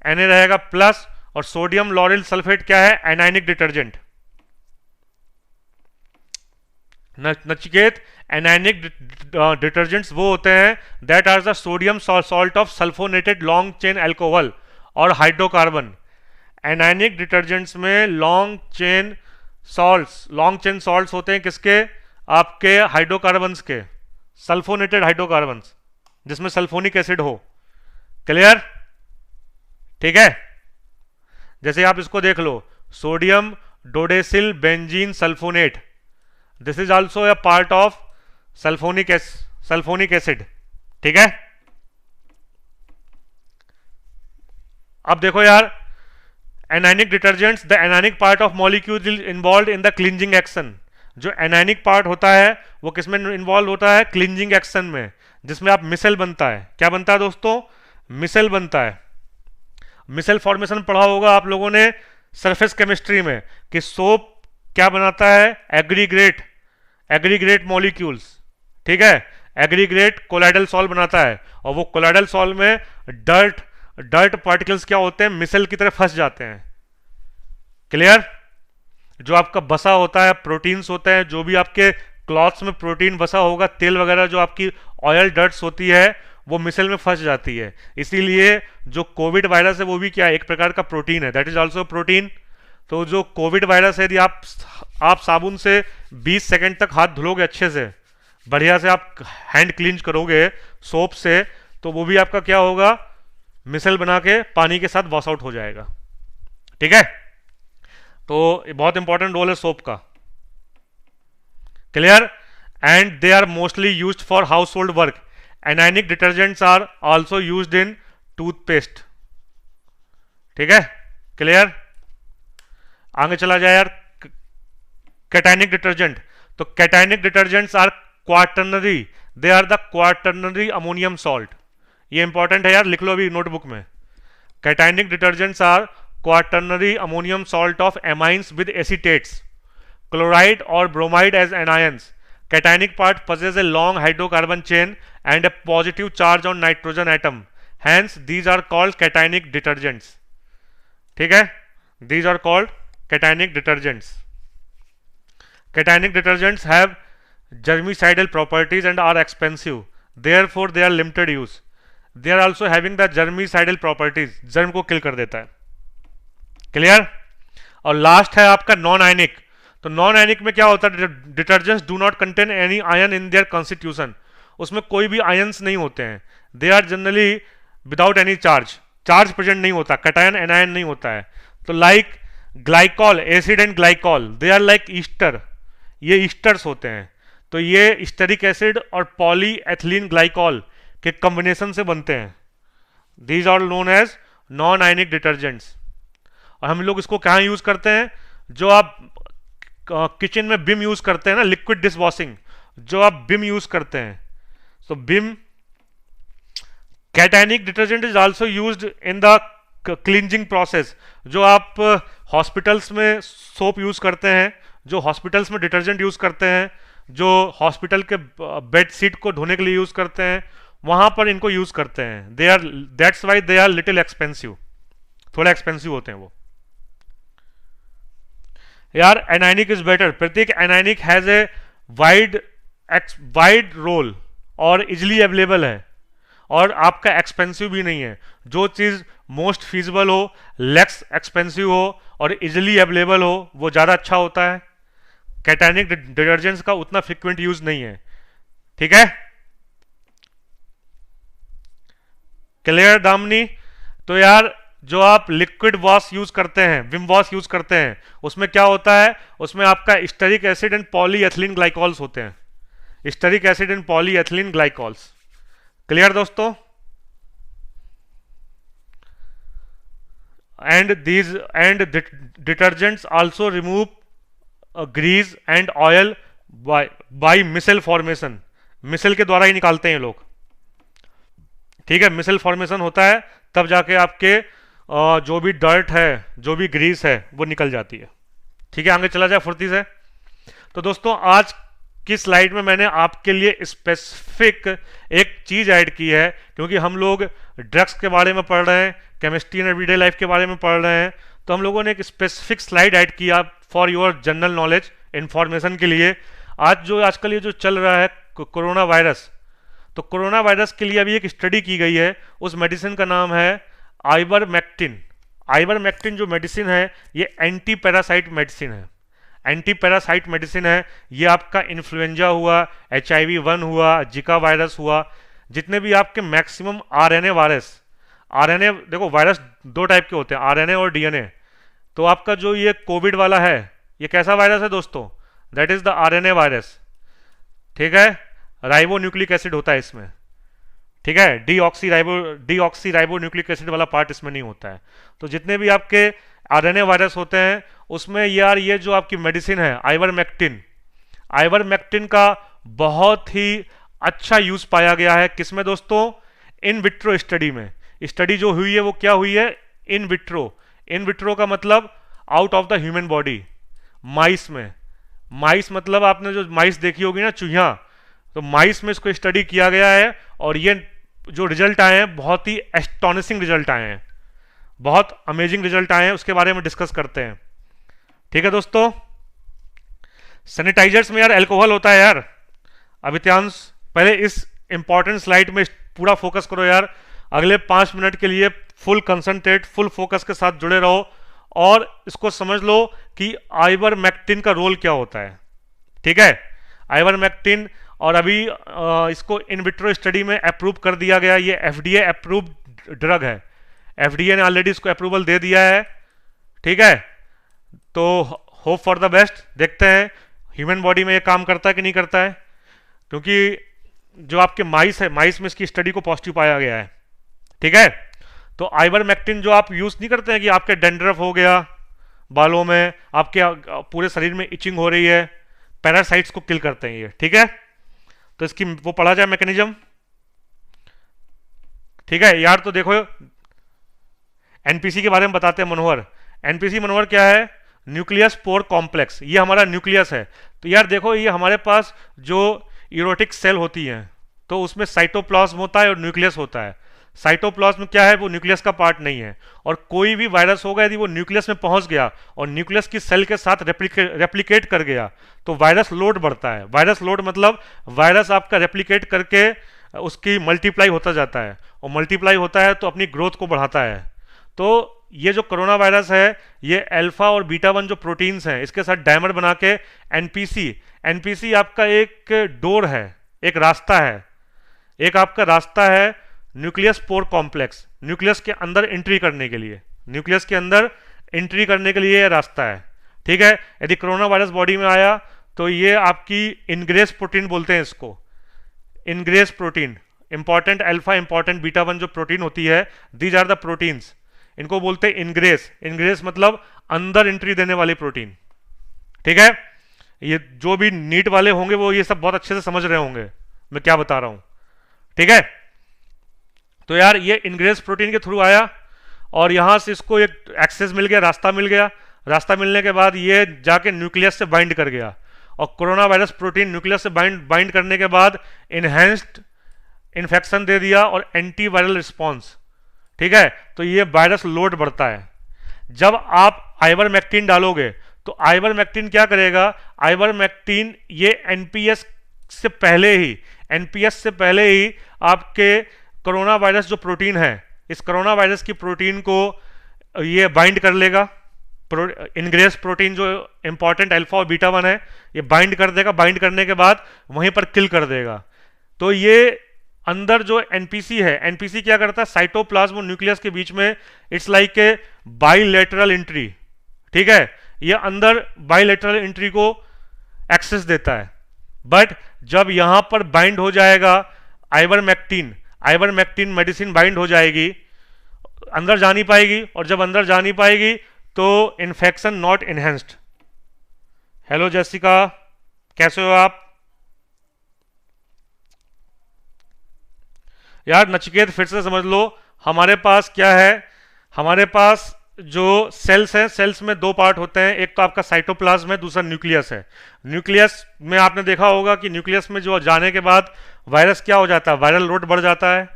Na रहेगा प्लस, और सोडियम लॉरिल सल्फेट क्या है? Anionic detergent. Nachiket, anionic detergents वो होते हैं that are the sodium salt of sulphonated long chain alcohol और हाइड्रोकार्बन। एनाइनिक डिटर्जेंट्स में लॉन्ग चेन सॉल्ट्स होते हैं किसके? आपके हाइड्रोकार्बन्स के, सल्फोनेटेड हाइड्रोकार्बन्स जिसमें सल्फोनिक एसिड हो। क्लियर? ठीक है, जैसे आप इसको देख लो, sodium dodecyl benzene sulfonate, this is also a part of sulfonic acid. ठीक है, अब देखो यार, anionic detergents, the anionic part of molecule involve in the cleansing action. जो एनाइनिक पार्ट होता है वो किसमें इन्वॉल्व होता है? क्लींजिंग एक्शन में, जिसमें आप मिसेल बनता है। क्या बनता है दोस्तों? मिसेल बनता है। मिसेल फॉर्मेशन पढ़ा होगा आप लोगों ने सरफेस केमिस्ट्री में, कि सोप क्या बनाता है? एग्रीग्रेट मॉलिक्यूल्स। ठीक है, एग्रीग्रेट कोलाइडल सॉल्ट बनाता है, और वो कोलाइडल सॉल्ट में डर्ट पार्टिकल्स क्या होते हैं? मिसेल की तरह फंस जाते हैं। क्लियर? जो आपका बसा होता है, प्रोटीन्स होते हैं, जो भी आपके क्लॉथ्स में प्रोटीन बसा होगा, तेल वगैरह, जो आपकी ऑयल डर्ट्स होती है, वो मिसेल में फंस जाती है। इसीलिए जो कोविड वायरस है वो भी क्या है? एक प्रकार का प्रोटीन है, दैट इज ऑल्सो प्रोटीन। तो जो कोविड वायरस है, यदि आप साबुन से 20 सेकंड तक हाथ धुलोगे अच्छे से, बढ़िया से आप हैंड क्लींज करोगे सोप से, तो वो भी आपका क्या होगा? मिसेल बना के पानी के साथ वॉश आउट हो जाएगा। ठीक है, तो बहुत इंपॉर्टेंट रोल है सोप का। Clear? And they are mostly used for household work. Anionic detergents are also used in toothpaste. ठीक है, क्लियर? आगे चला जाए यार, कैटाइनिक डिटर्जेंट। तो cationic detergents are quaternary, they are the quaternary ammonium salt. ये important है यार, लिख लो अभी नोटबुक में। Cationic detergents are quaternary ammonium salt of amines with acetates, chloride और bromide as anions. Cationic part possesses a long hydrocarbon chain and a positive charge on nitrogen atom. Hence, these are called cationic detergents. ठीक है? These are called cationic detergents. Cationic detergents have germicidal properties and are expensive. Therefore, they are limited use. They are also having the germicidal properties. Germ को किल कर देता है। Clear? और last है आपका non ionic. तो नॉन आयनिक में क्या होता है? Detergents do not contain any ion in their constitution. उसमें कोई भी आयंस नहीं होते हैं। They are generally without any charge present नहीं होता, कटायन एनायन नहीं होता है। तो like glycol, acid and glycol, they are like ester, ये ईस्टर्स होते हैं। तो ये स्टेरिक एसिड और पॉली एथिलीन ग्लाइकॉल के कॉम्बिनेशन से बनते हैं। These are known as non ionic detergents. और हम लोग इसको कहाँ यूज करते हैं? जो आप किचन में बिम यूज करते हैं ना, लिक्विड डिश वॉशिंग, जो आप बिम यूज करते हैं, तो बिम cationic detergent is also used in the cleansing process. जो आप हॉस्पिटल्स में सोप यूज करते हैं, जो हॉस्पिटल्स में डिटर्जेंट यूज करते हैं, जो हॉस्पिटल के बेड सीट को धोने के लिए यूज करते हैं, वहां पर इनको यूज करते हैं। They are, that's why they are little expensive, थोड़ा एक्सपेंसिव होते हैं वो। यार anionic is better Prateek, anionic has a wide wide role और इजिली अवेलेबल है, और आपका एक्सपेंसिव भी नहीं है। जो चीज़ मोस्ट फीजिबल हो, लेस एक्सपेंसिव हो और इजिली अवेलेबल हो, वो ज़्यादा अच्छा होता है। कैटाइनिक डिटर्जेंट्स का उतना फ्रिक्वेंट यूज नहीं है, ठीक है। क्लियर दामनी? तो यार जो आप लिक्विड वॉश यूज करते हैं, विम वॉश यूज करते हैं, उसमें क्या होता है, उसमें आपका stearic acid and polyethylene glycols होते हैं। Stearic acid and polyethylene glycols. Clear दोस्तों? and detergents also remove grease and oil by micelle formation। मिसल के द्वारा ही निकालते हैं ये लोग, ठीक है। मिसल फॉर्मेशन होता है तब जाके आपके जो भी डर्ट है, जो भी ग्रीस है, वो निकल जाती है, ठीक है। आगे चला जाए फुर्ती से। तो दोस्तों आज की स्लाइड में मैंने आपके लिए स्पेसिफिक एक चीज ऐड की है, क्योंकि हम लोग ड्रग्स के बारे में पढ़ रहे हैं, केमिस्ट्री एंड एवरीडे लाइफ के बारे में पढ़ रहे हैं, तो हम लोगों ने एक स्पेसिफिक स्लाइड ऐड किया for your general knowledge information के लिए। आजकल ये जो चल रहा है कोरोना वायरस, तो कोरोना वायरस के लिए अभी एक स्टडी की गई है। उस मेडिसिन का नाम है आइवरमेक्टिन। आइवरमेक्टिन जो मेडिसिन है, ये एंटी पैरासाइट मेडिसिन है। एंटी पैरासाइट मेडिसिन है। ये आपका इन्फ्लुएंजा हुआ, HIV-1 हुआ, जिका वायरस हुआ, जितने भी आपके मैक्सिमम RNA वायरस, RNA देखो वायरस दो टाइप के होते हैं, RNA और DNA। तो आपका जो ये कोविड वाला है, ये कैसा वायरस है दोस्तों? That is the RNA virus, ठीक है। राइबो न्यूक्लिक एसिड होता है इसमें, ठीक है। डीऑक्सी राइबो न्यूक्लिक एसिड वाला पार्ट इसमें नहीं होता है। तो जितने भी आपके RNA वायरस होते हैं उसमें यार ये जो आपकी मेडिसिन है आइवरमेक्टिन, आइवरमेक्टिन का बहुत ही अच्छा यूज पाया गया है। किसमें दोस्तों? इन विट्रो स्टडी में। स्टडी जो हुई है वो क्या हुई है? In vitro. इन विट्रो का मतलब out of the human body, mice में। माइस मतलब आपने जो माइस देखी होगी ना, चूहिया, तो माइस में इसको स्टडी किया गया है, और ये जो रिजल्ट आए हैं बहुत ही एस्टॉनिशिंग रिजल्ट आए हैं, बहुत अमेजिंग रिजल्ट आए हैं, उसके बारे में डिस्कस करते हैं, ठीक है दोस्तों। सैनिटाइजर्स में यार अल्कोहल होता है यार। अभित्यांश पहले इस इंपॉर्टेंट स्लाइड में पूरा फोकस करो यार, अगले 5 मिनट के लिए फुल कंसंट्रेट, फुल फोकस के साथ जुड़े रहो और इसको समझ लो कि आइवरमेक्टिन का रोल क्या होता है, ठीक है। आइवरमेक्टिन, और अभी इसको इन विट्रो स्टडी में अप्रूव कर दिया गया। ये FDA अप्रूव्ड ड्रग है, FDA ने ऑलरेडी इसको अप्रूवल दे दिया है, ठीक है। तो होप फॉर द बेस्ट, देखते हैं ह्यूमन बॉडी में ये काम करता है कि नहीं करता है, क्योंकि जो आपके माइस है, माइस में इसकी स्टडी को पॉजिटिव पाया गया है, ठीक है। तो आइवरमेक्टिन जो आप यूज नहीं करते हैं कि आपके डेंड्रफ हो गया बालों में, आपके पूरे शरीर में इचिंग हो रही है, पैरासाइट्स को किल करते हैं ये, ठीक है। तो इसकी वो पढ़ा जाए मैकेनिज्म, ठीक है यार। तो देखो एनपीसी के बारे में बताते हैं मनोहर। एनपीसी मनोहर क्या है? Nucleus pore complex. ये हमारा न्यूक्लियस है। तो यार देखो, ये हमारे पास जो यूरोटिक सेल होती हैं, तो उसमें साइटोप्लाज्म होता है और न्यूक्लियस होता है। साइटोप्लाज्म क्या है? वो न्यूक्लियस का पार्ट नहीं है। और कोई भी वायरस होगा, यदि वो न्यूक्लियस में पहुंच गया और न्यूक्लियस की सेल के साथ रेप्लिकेट कर गया, तो वायरस लोड बढ़ता है। वायरस लोड मतलब वायरस आपका रेप्लिकेट करके उसकी मल्टीप्लाई होता जाता है, और मल्टीप्लाई होता है तो अपनी ग्रोथ को बढ़ाता है। तो ये जो कोरोना वायरस है, ये अल्फा और बीटा 1 जो प्रोटीन्स हैं, इसके साथ डायमर बना के एनपीसी आपका एक डोर है, एक रास्ता है, एक आपका रास्ता है न्यूक्लियस पोर कॉम्प्लेक्स। न्यूक्लियस के अंदर एंट्री करने के लिए, न्यूक्लियस के अंदर एंट्री करने के लिए ये रास्ता है, ठीक है। यदि कोरोना वायरस बॉडी में आया तो ये आपकी इनग्रेस प्रोटीन बोलते हैं इसको, ingress protein. Important alpha, important beta 1 जो प्रोटीन होती है, दीज आर द प्रोटीन्स, इनको बोलते हैं इनग्रेस। इनग्रेस मतलब अंदर एंट्री देने वाली प्रोटीन, ठीक है। ये जो भी नीट वाले होंगे वो ये सब बहुत अच्छे से समझ रहे होंगे मैं क्या बता रहा हूं, ठीक है। तो यार ये इनग्रेस प्रोटीन के थ्रू आया और यहां से इसको एक एक्सेस मिल गया, रास्ता मिल गया। रास्ता मिलने के बाद ये जाके न्यूक्लियस से बाइंड कर गया और कोरोना वायरस प्रोटीन न्यूक्लियस से बाइंड करने के बाद इनहेंस्ड इन्फेक्शन दे दिया और एंटीवायरल रिस्पॉन्स। ठीक है, तो ये वायरस लोड बढ़ता है। जब आप आइवरमेक्टिन डालोगे तो आइवरमेक्टिन क्या करेगा, आइवरमेक्टिन ये एनपीएस से पहले ही आपके कोरोना वायरस जो प्रोटीन है, इस कोरोना वायरस की प्रोटीन को ये बाइंड कर लेगा। इनग्रेस प्रोटीन जो इंपॉर्टेंट अल्फा और बीटा 1 है, ये बाइंड कर देगा। बाइंड करने के बाद वहीं पर किल कर देगा। तो ये अंदर जो एनपीसी है, एनपीसी क्या करता है, साइटोप्लाज्म और न्यूक्लियस के बीच में it's like A bilateral entry. ठीक है, ये अंदर बाइलेटरल एंट्री को एक्सेस देता है। बट जब यहां पर बाइंड हो जाएगा आइवरमेक्टिन मेडिसिन बाइंड हो जाएगी, अंदर जा नहीं पाएगी, और जब अंदर जा नहीं पाएगी तो infection not enhanced. Hello Jessica, कैसे हो आप? यार नचिकेत फिर से समझ लो, हमारे पास क्या है, हमारे पास जो सेल्स हैं, सेल्स में दो पार्ट होते हैं, एक तो आपका साइटोप्लाज्म है, दूसरा न्यूक्लियस है। न्यूक्लियस में आपने देखा होगा कि न्यूक्लियस में जो जाने के बाद वायरस क्या हो जाता है, वायरल लोड बढ़ जाता है,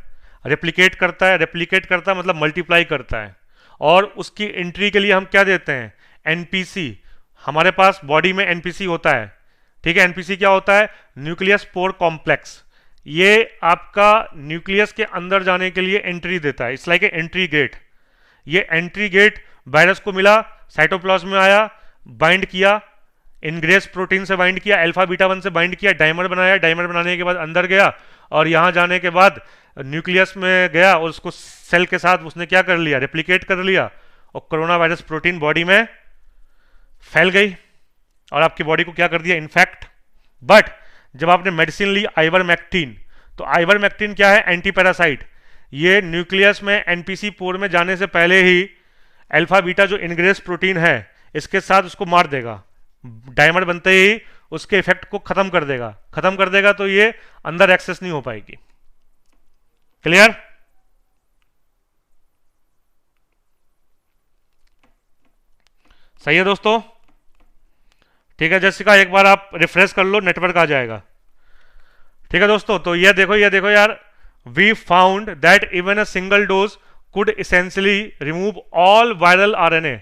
रेप्लिकेट करता है मतलब मल्टीप्लाई करता है। और उसकी एंट्री के लिए हम क्या देते हैं, एनपीसी। हमारे पास बॉडी में एनपीसी होता है। ठीक है, एनपीसी क्या होता है, न्यूक्लियस पोर कॉम्प्लेक्स। ये आपका न्यूक्लियस के अंदर जाने के लिए एंट्री देता है, it's like a entry gate. ये एंट्री गेट वायरस को मिला, साइटोप्लाज्म में आया, बाइंड किया, इनग्रेस प्रोटीन से बाइंड किया, अल्फा बीटा 1 से बाइंड किया, डाइमर बनाया, डाइमर बनाने के बाद अंदर गया, और यहां जाने के बाद न्यूक्लियस में गया और उसको सेल के साथ उसने क्या कर लिया, रेप्लिकेट कर लिया, और कोरोना वायरस प्रोटीन बॉडी में फैल गई और आपकी बॉडी को क्या कर दिया, इन्फेक्ट। बट जब आपने मेडिसिन ली आइवरमेक्टिन, तो आइवरमेक्टिन क्या है, एंटी पैरासाइट। ये न्यूक्लियस में एनपीसी पोर में जाने से पहले ही अल्फा बीटा जो इनग्रेस प्रोटीन है इसके साथ उसको मार देगा, डायमर बनते ही उसके इफेक्ट को खत्म कर देगा, तो ये अंदर एक्सेस नहीं हो पाएगी। क्लियर? सही है दोस्तों? ठीक है जैसिका, एक बार आप रिफ्रेश कर लो, नेटवर्क आ जाएगा। ठीक है दोस्तों, तो ये देखो यार, we found that even a single dose could essentially remove all viral RNA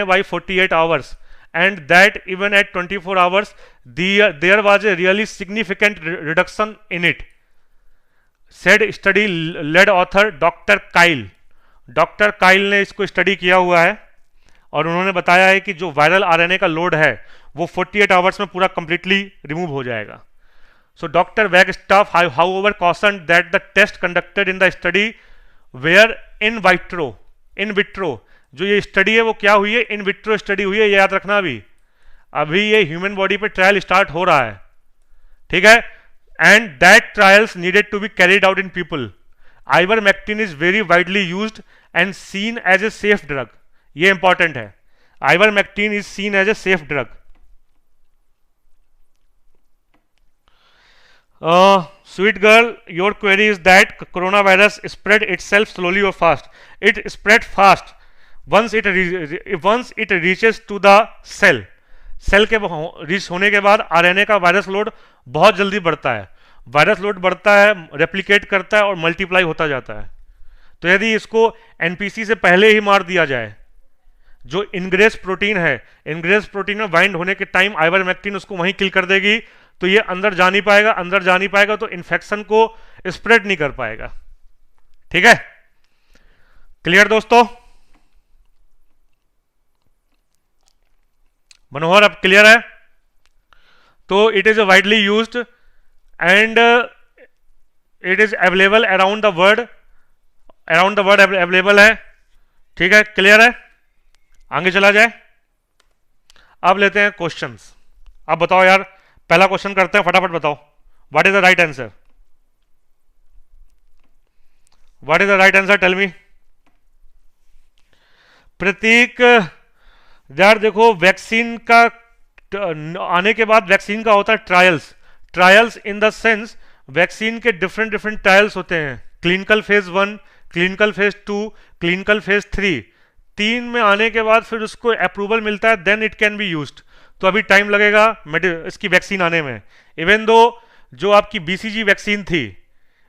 by 48 hours, and that even at 24 hours there was a really significant reduction in it, said study led author doctor Kyle ने इसको study किया हुआ है और उन्होंने बताया है कि जो वायरल आरएनए का लोड है वो 48 आवर्स में पूरा कंप्लीटली रिमूव हो जाएगा। So Dr. Wagstaff, however, cautioned that the test conducted in the study were in vitro। जो ये स्टडी है वो क्या हुई है, इन विट्रो स्टडी हुई है, ये याद रखना। अभी ये ह्यूमन बॉडी पे ट्रायल स्टार्ट हो रहा है। ठीक है, and that trials needed to be carried out in people. Ivermectin is very widely used and seen as a safe drug. ये इंपॉर्टेंट है, ivermectin is seen as a safe drug. Sweet girl, your query is that coronavirus spread itself slowly or fast? It spread fast once it reaches to the cell. Cell के reach होने के बाद RNA का virus load बहुत जल्दी बढ़ता है। Virus load बढ़ता है, रेप्लिकेट करता है और मल्टीप्लाई होता जाता है। तो यदि इसको एनपीसी से पहले ही मार दिया जाए, जो इनग्रेस प्रोटीन है, इनग्रेस प्रोटीन में बाइंड होने के टाइम आइवरमेक्टिन उसको वहीं किल कर देगी, तो ये अंदर जा नहीं पाएगा, तो इन्फेक्शन को स्प्रेड नहीं कर पाएगा। ठीक है, क्लियर दोस्तों? मनोहर अब क्लियर है? तो it is widely used and it is available around the world available है। ठीक है, क्लियर है? आगे चला जाए, अब लेते हैं क्वेश्चंस। अब बताओ यार, पहला क्वेश्चन करते हैं, फटाफट बताओ, what is the right answer? What is the right answer, tell me. Pratik यार देखो, वैक्सीन का आने के बाद वैक्सीन का होता है trials in the sense vaccine के डिफरेंट डिफरेंट ट्रायल्स होते हैं, clinical phase 1, clinical phase 2, clinical phase 3। 3 में आने के बाद फिर उसको अप्रूवल मिलता है, then it can be used. तो अभी टाइम लगेगा इसकी वैक्सीन आने में। इवन दो जो आपकी बीसीजी वैक्सीन थी,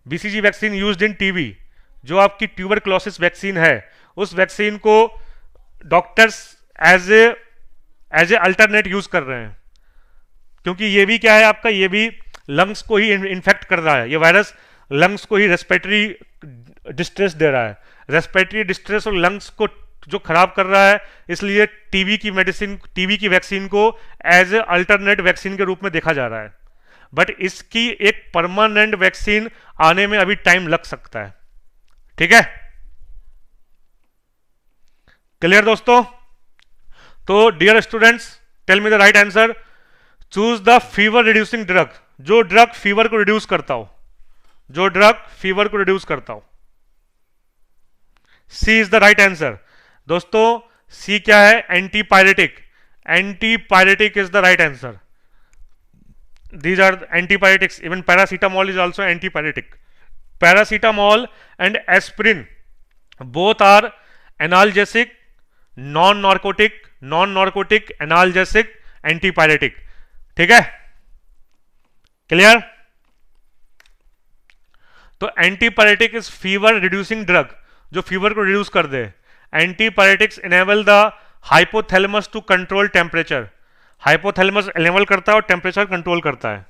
BCG vaccine used in TB, जो आपकी ट्यूबरक्लोसिस वैक्सीन है, उस वैक्सीन को doctors as a alternate use कर रहे हैं, क्योंकि ये भी क्या है आपका, ये भी लंग्स को ही इन्फेक्ट कर रहा है। ये वायरस लंग्स को ही रेस्पिरेटरी डिस्ट्रेस दे रहा है, रेस्पिरेटरी डिस्ट्रेस और लंग्स को जो खराब कर रहा है, इसलिए टीबी की मेडिसिन, टीबी की वैक्सीन को एज ए अल्टरनेट वैक्सीन के रूप में देखा जा रहा है। बट इसकी एक परमानेंट वैक्सीन आने में अभी टाइम लग सकता है। ठीक है, क्लियर दोस्तों? तो dear students, tell me the right answer. Choose the fever reducing drug, जो ड्रग फीवर को रिड्यूस करता हो, जो ड्रग फीवर को रिड्यूस करता हो। C is the right answer. दोस्तों सी क्या है? Antipyretic. Antipyretic is the right answer. These are antipyretics. Even paracetamol is also antipyretic. Paracetamol and aspirin both are analgesic, non-narcotic, analgesic, antipyretic. ठीक है, clear? तो antipyretic is fever reducing drug, जो fever को reduce कर दे। Antipyretics enable the hypothalamus to control temperature. Hypothalamus enable करता है और टेम्परेचर कंट्रोल करता है।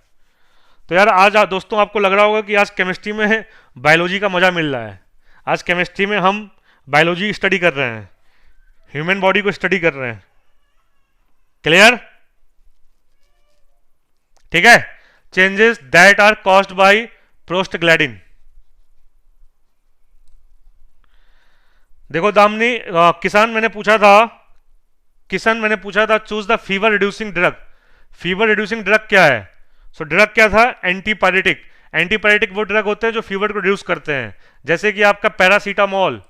तो यार आज दोस्तों आपको लग रहा होगा कि आज केमिस्ट्री में बायोलॉजी का मजा मिल रहा है। आज केमिस्ट्री में हम बायोलॉजी स्टडी कर रहे हैं, ह्यूमन बॉडी को स्टडी कर रहे हैं। क्लियर? ठीक है, changes that are caused by prostaglandin. देखो दामनी, किसान मैंने पूछा था choose the fever reducing drug. Fever reducing drug क्या है? सो ड्रग क्या था? एंटीपायरेटिक। एंटीपायरेटिक वो ड्रग होते हैं जो फीवर को रिड्यूस करते हैं, जैसे कि आपका पैरासीटामोल,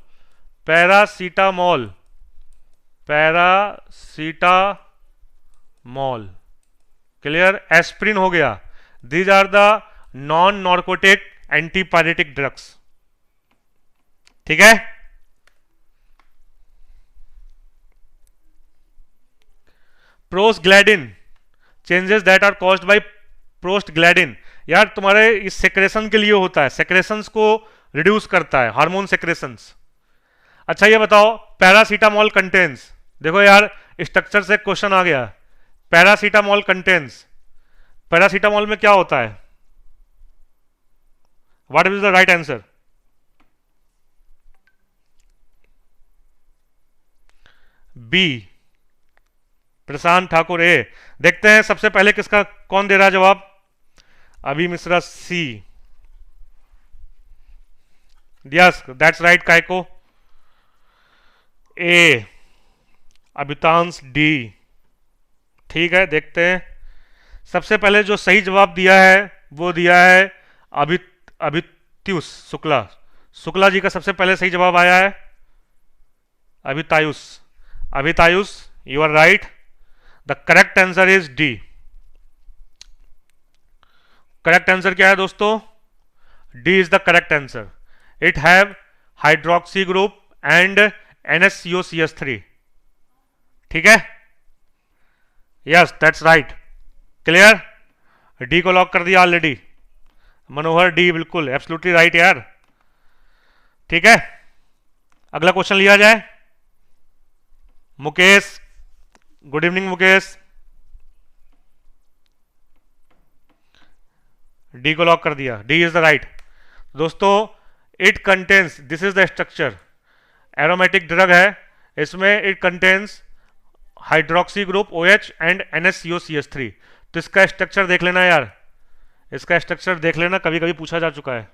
क्लियर? एस्प्रिन हो गया। These are the non narcotic antipyretic drugs. ठीक है, prostaglandin, changes that are caused by prostaglandin. यार तुम्हारे इस सेक्रेशन के लिए होता है, सेक्रेशंस को रिड्यूस करता है, हार्मोन सेक्रेशंस। अच्छा ये बताओ, पैरासीटामोल कंटेन्स, देखो यार स्ट्रक्चर से क्वेश्चन आ गया। पैरासीटामोल कंटेन्स, पैरासीटामोल में क्या होता है? What is the right answer? B, Prashant Thakur A. देखते हैं सबसे पहले किसका, कौन दे रहा है जवाब? अभी Mishra C. Yes that's right. कायको ए, अभितांश डी। ठीक है, देखते हैं। सबसे पहले जो सही जवाब दिया है वो दिया है अभित्युष शुक्ला। शुक्ला जी का सबसे पहले सही जवाब आया है Abhitayush, you are right. The correct answer is D. Correct answer क्या है दोस्तों? D is the correct answer. It have hydroxy group and NSCOCH3। ठीक है, yes that's right. Clear? D को लॉक कर दिया ऑलरेडी। मनोहर डी, बिल्कुल एब्सोल्युटली राइट यार। ठीक है, अगला क्वेश्चन लिया जाए। Mukesh, good evening Mukesh. D को लॉक कर दिया, डी इज द राइट। दोस्तों it contains, this is the structure, aromatic drug है, इसमें it contains hydroxy group OH and NSCOCH3। तो इसका स्ट्रक्चर देख लेना यार, इसका स्ट्रक्चर देख लेना, कभी कभी पूछा जा चुका है।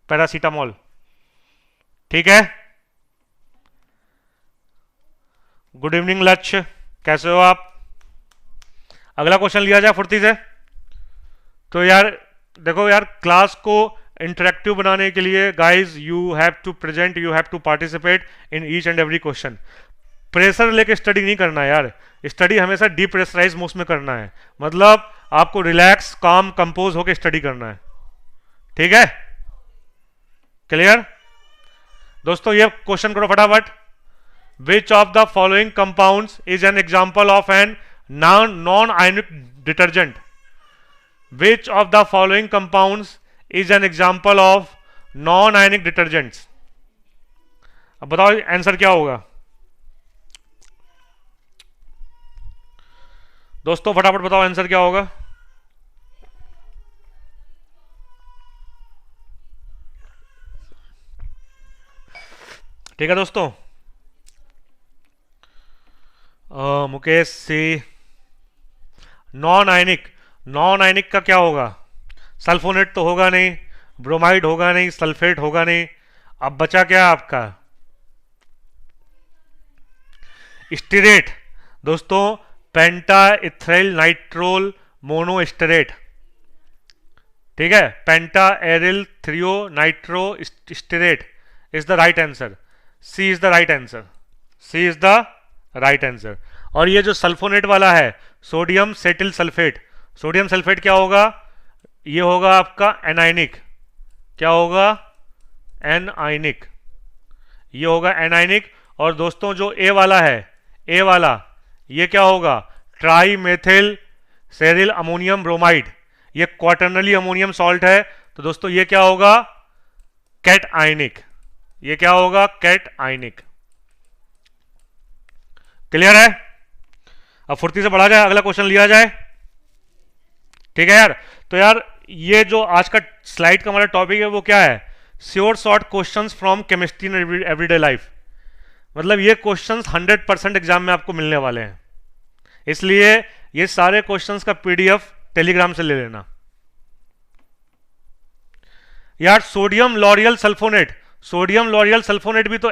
पैरासीटामोल। ठीक है, गुड इवनिंग लक्ष्य, कैसे हो आप? अगला क्वेश्चन लिया जाए फुर्ती से। तो यार देखो यार, क्लास को इंटरेक्टिव बनाने के लिए guys you have to present, you have to participate in each and every question. Pressure लेके स्टडी नहीं करना है यार, स्टडी हमेशा डीप्रेशराइज मोड में करना है। मतलब आपको रिलैक्स, काम, कंपोज होकर स्टडी करना है। ठीक है, क्लियर दोस्तों? ये क्वेश्चन करो फटाफट। Which of the following compounds is an example of an non ionic detergent? Which of the following compounds is an example of non ionic detergents? अब बताओ आंसर क्या होगा दोस्तों, फटाफट बताओ आंसर क्या होगा। ठीक है दोस्तों, मुकेश सी, नॉन आयनिक, नॉन आयनिक का क्या होगा? सल्फोनेट तो होगा नहीं, ब्रोमाइड होगा नहीं, सल्फेट होगा नहीं, अब बचा क्या आपका? स्टीरेट दोस्तों, पेंटा इथाइल नाइट्रोल मोनोस्टेरेट, ठीक है, पेंटा एरिल थ्रियो nitro stearate is the right answer. C is the right answer, C is the right answer. और ये जो सल्फोनेट वाला है, sodium cetyl sulfate, sodium sulfate क्या होगा? ये होगा आपका एनाइनिक, क्या होगा? एनाइनिक, ये होगा एनाइनिक। और दोस्तों जो ए वाला है, ए वाला, ये क्या होगा? ट्राई मेथिल सेरिल अमोनियम ब्रोमाइड, ये क्वाटर्नली अमोनियम सॉल्ट है, तो दोस्तों ये क्या होगा? कैट आयनिक, ये क्या होगा? कैट आयनिक। क्लियर है? अब फुर्ती से बढ़ा जाए, अगला क्वेश्चन लिया जाए, ठीक है यार? तो यार ये जो आज का स्लाइड का हमारा टॉपिक है वो क्या है? Sure short questions from chemistry in everyday life. मतलब ये क्वेश्चंस 100% एग्जाम में आपको मिलने वाले हैं, इसलिए ये सारे क्वेश्चंस का पीडीएफ टेलीग्राम से ले लेना यार। Sodium lauryl sulphonate, sodium lauryl sulphonate भी तो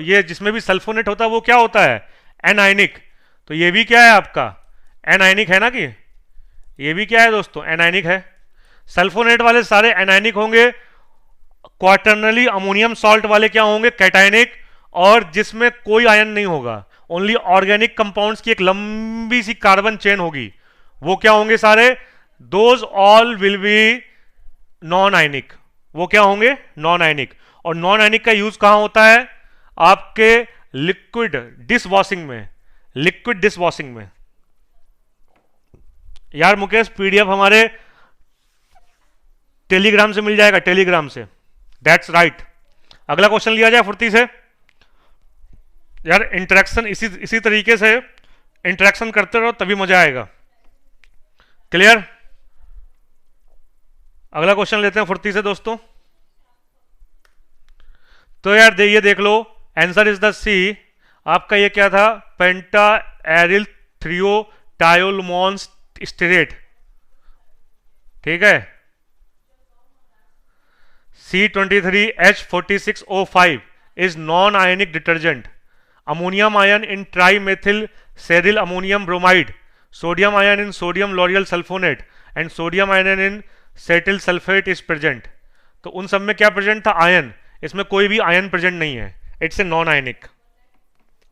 ये जिसमें भी सल्फोनेट होता है वो क्या होता है? एनाइनिक। तो ये भी क्या है आपका? एनाइनिक है ना? कि ये भी क्या है दोस्तों? एनाइनिक है। सल्फोनेट वाले सारे एनाइनिक होंगे, क्वाटर्नली अमोनियम सॉल्ट वाले क्या होंगे? कैटायनिक। और जिसमें कोई आयन नहीं होगा, ओनली ऑर्गेनिक कंपाउंड्स की एक लंबी सी कार्बन चेन होगी, वो क्या होंगे सारे? Those all will be non ionic, वो क्या होंगे? Non ionic. और नॉन आयनिक का यूज कहां होता है? आपके लिक्विड डिश वॉशिंग में, लिक्विड डिश वॉशिंग में। यार मुकेश पीडीएफ हमारे टेलीग्राम से मिल जाएगा, टेलीग्राम से, दैट्स राइट। अगला क्वेश्चन लिया जाए फुर्ती से यार। इंटरेक्शन इसी तरीके से इंटरेक्शन करते रहो तभी मजा आएगा। क्लियर? अगला क्वेश्चन लेते हैं फुर्ती से दोस्तों। तो यार ये देख लो, आंसर इज द सी। आपका ये क्या था? पेंटा एरिल थ्रियो टायोलमोन स्टेरेट, ठीक है। C23H46O5 is non-ionic detergent. Ammonium ion in trimethyl ceryl ammonium bromide, sodium ion in sodium lauryl sulfonate and sodium ion in cetyl sulfate is present. तो उन सब में क्या प्रेजेंट था? आयन। इसमें कोई भी आयन प्रेजेंट नहीं है, इट्स ए नॉन आयनिक,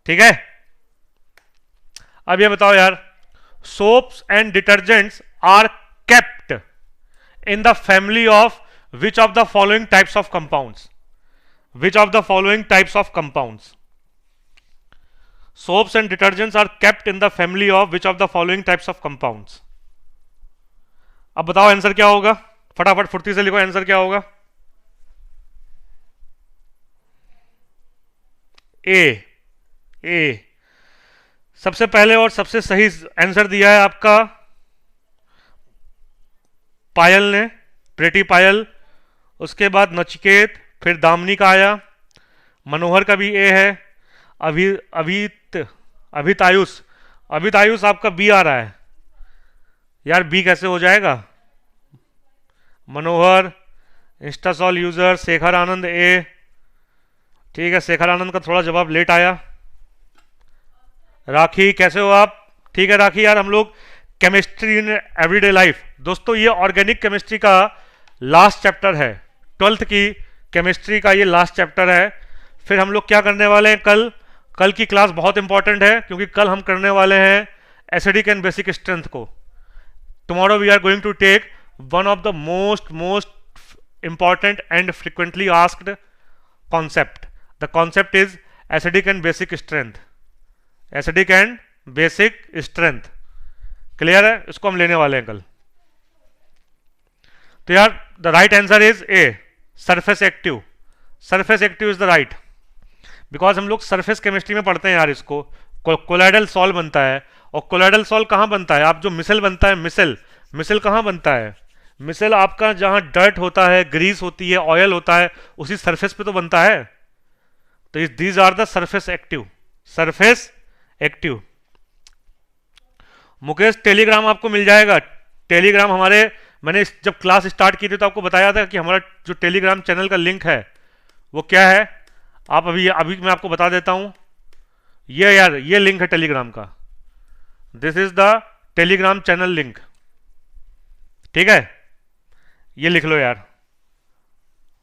ठीक है। अब ये बताओ यार, soaps and detergents are kept in the family of which of the following types of compounds? Which of the following types of compounds? Soaps and detergents are kept in the family of which of the following types of compounds? अब बताओ answer क्या होगा? फटाफट फुर्ती से लिखो, answer क्या होगा? ए सबसे पहले और सबसे सही आंसर दिया है आपका पायल ने, प्रेटी पायल। उसके बाद नचिकेत, फिर दामनी का आया, मनोहर का भी ए है, अभितायुष आपका बी आ रहा है। यार बी कैसे हो जाएगा? मनोहर, इंस्टासॉल यूजर, शेखर आनंद ए, ठीक है। शेखर आनंद का थोड़ा जवाब लेट आया। राखी कैसे हो आप? ठीक है राखी। यार हम लोग केमिस्ट्री इन एवरीडे लाइफ, दोस्तों ये ऑर्गेनिक केमिस्ट्री का लास्ट चैप्टर है, 12th की केमिस्ट्री का ये लास्ट चैप्टर है। फिर हम लोग क्या करने वाले हैं? कल की क्लास बहुत इंपॉर्टेंट है, क्योंकि कल हम करने वाले हैं एसिडिक एंड बेसिक स्ट्रेंथ को। Tomorrow we are going to take one of the most important and frequently asked concept. The concept is acidic and basic strength. Acidic and basic strength. Clear है? इसको हम लेने वाले हैं कल. तो यार the right answer is A, surface active. Surface active is the right, because हम लोग सरफेस केमिस्ट्री में पढ़ते हैं यार इसको. कोलाइडल सॉल्ट बनता है, और कोलाइडल सॉल्ट कहाँ बनता है? आप जो मिसल बनता है, मिसल कहाँ बनता है? मिसल आपका जहाँ डर्ट होता है, ग्रीस होती है, ऑयल होता है, उसी सरफेस पे तो बनता है. तो these are the surface active. Surface active. Mukesh Telegram आपको मिल जाएगा. टेलीग्राम हमारे, मैंने जब क्लास स्टार्ट की थी तो आपको बताया था कि हमारा जो टेलीग्राम चैनल का लिंक है वो क्या है. आप अभी मैं आपको बता देता हूं. ये यार ये लिंक है टेलीग्राम का. This is the Telegram channel link. ठीक है, ये लिख लो यार.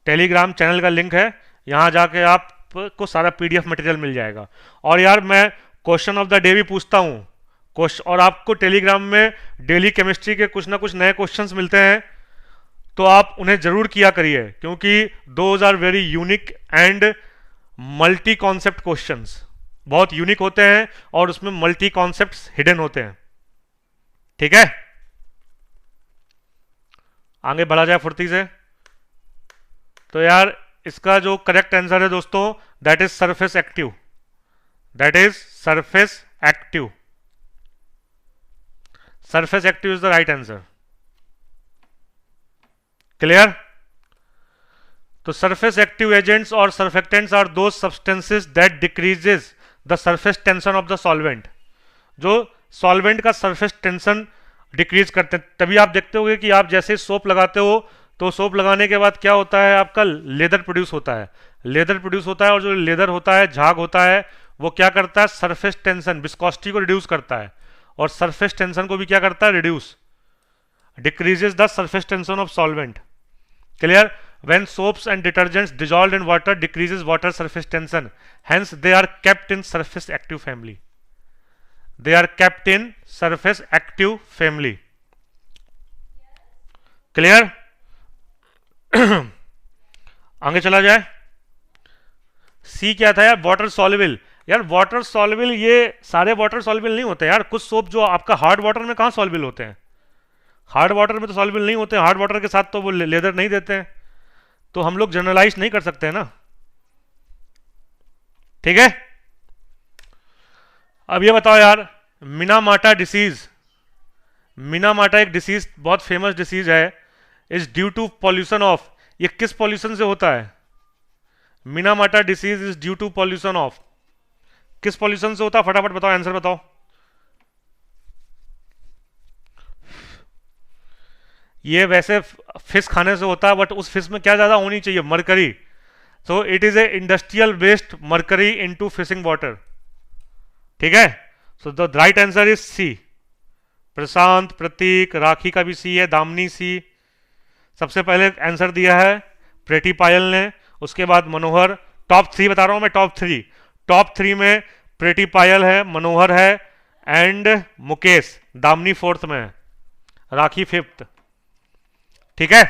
टेलीग्राम चैनल का लिंक है, यहां जाके आपको सारा पीडीएफ मटेरियल मिल जाएगा. और यार मैं क्वेश्चन ऑफ द डे भी पूछता हूं, और आपको टेलीग्राम में डेली केमिस्ट्री के कुछ ना कुछ नए क्वेश्चंस मिलते हैं, तो आप उन्हें जरूर किया करिए, क्योंकि those are very unique and multi concept questions. बहुत यूनिक होते हैं और उसमें मल्टी कॉन्सेप्ट्स हिडन होते हैं. ठीक है, आगे बढ़ा जाए फुर्ती से. तो यार इसका जो करेक्ट आंसर है दोस्तों, that is surface active. That is surface active. Surface active is the right answer. Clear? तो सरफेस एक्टिव एजेंट्स और सर्फेक्टेंट्स आर दो substances that decreases the surface tension of the solvent. जो solvent का surface tension decrease करते हैं. तभी आप देखते होगे कि आप जैसे सोप लगाते हो तो सोप लगाने के बाद क्या होता है, आपका लेदर प्रोड्यूस होता है. लेदर प्रोड्यूस होता है, और जो लेदर होता है, झाग होता है, वो क्या करता है? सरफेस टेंशन, विस्कोसिटी को रिड्यूस करता है. और सरफेस टेंशन को भी क्या करता है? Reduce. Decreases the surface tension of solvent. Clear? When soaps and detergents dissolved in water decreases water surface tension, hence they are kept in surface active family. They are kept in surface active family. Clear? आगे चला जाए. सी क्या था यार? Water soluble. यार water soluble, ये सारे water soluble नहीं होते यार. कुछ सोप जो आपका हार्ड वाटर में कहाँ सॉल्युबल होते हैं? हार्ड वाटर में तो सॉल्युबल नहीं होते. हार्ड वाटर के साथ तो वो लेदर नहीं देते हैं. तो हम लोग जनरलाइज नहीं कर सकते हैं ना. ठीक है, अब ये बताओ यार, मिनामाटा डिसीज. मिनामाटा एक डिसीज, बहुत फेमस डिसीज है. Is due to pollution of. ये किस पॉल्यूशन से होता है? Minamata disease is due to pollution of. किस पॉल्यूशन से होता है? फटाफट बताओ, आंसर बताओ. ये वैसे फिश खाने से होता है, बट उस फिश में क्या ज्यादा होनी चाहिए? Mercury. So it is a industrial waste mercury into fishing water. ठीक है, so the right answer is C. Prashant, Pratik, Rakhi का भी सी है, दामनी सी. सबसे पहले आंसर दिया है प्रेटी पायल ने, उसके बाद मनोहर. टॉप 3 बता रहा हूं मैं, टॉप 3. टॉप 3 में प्रेटी पायल है, मनोहर है, एंड मुकेश. दामनी 4th में है, राखी 5th. ठीक है,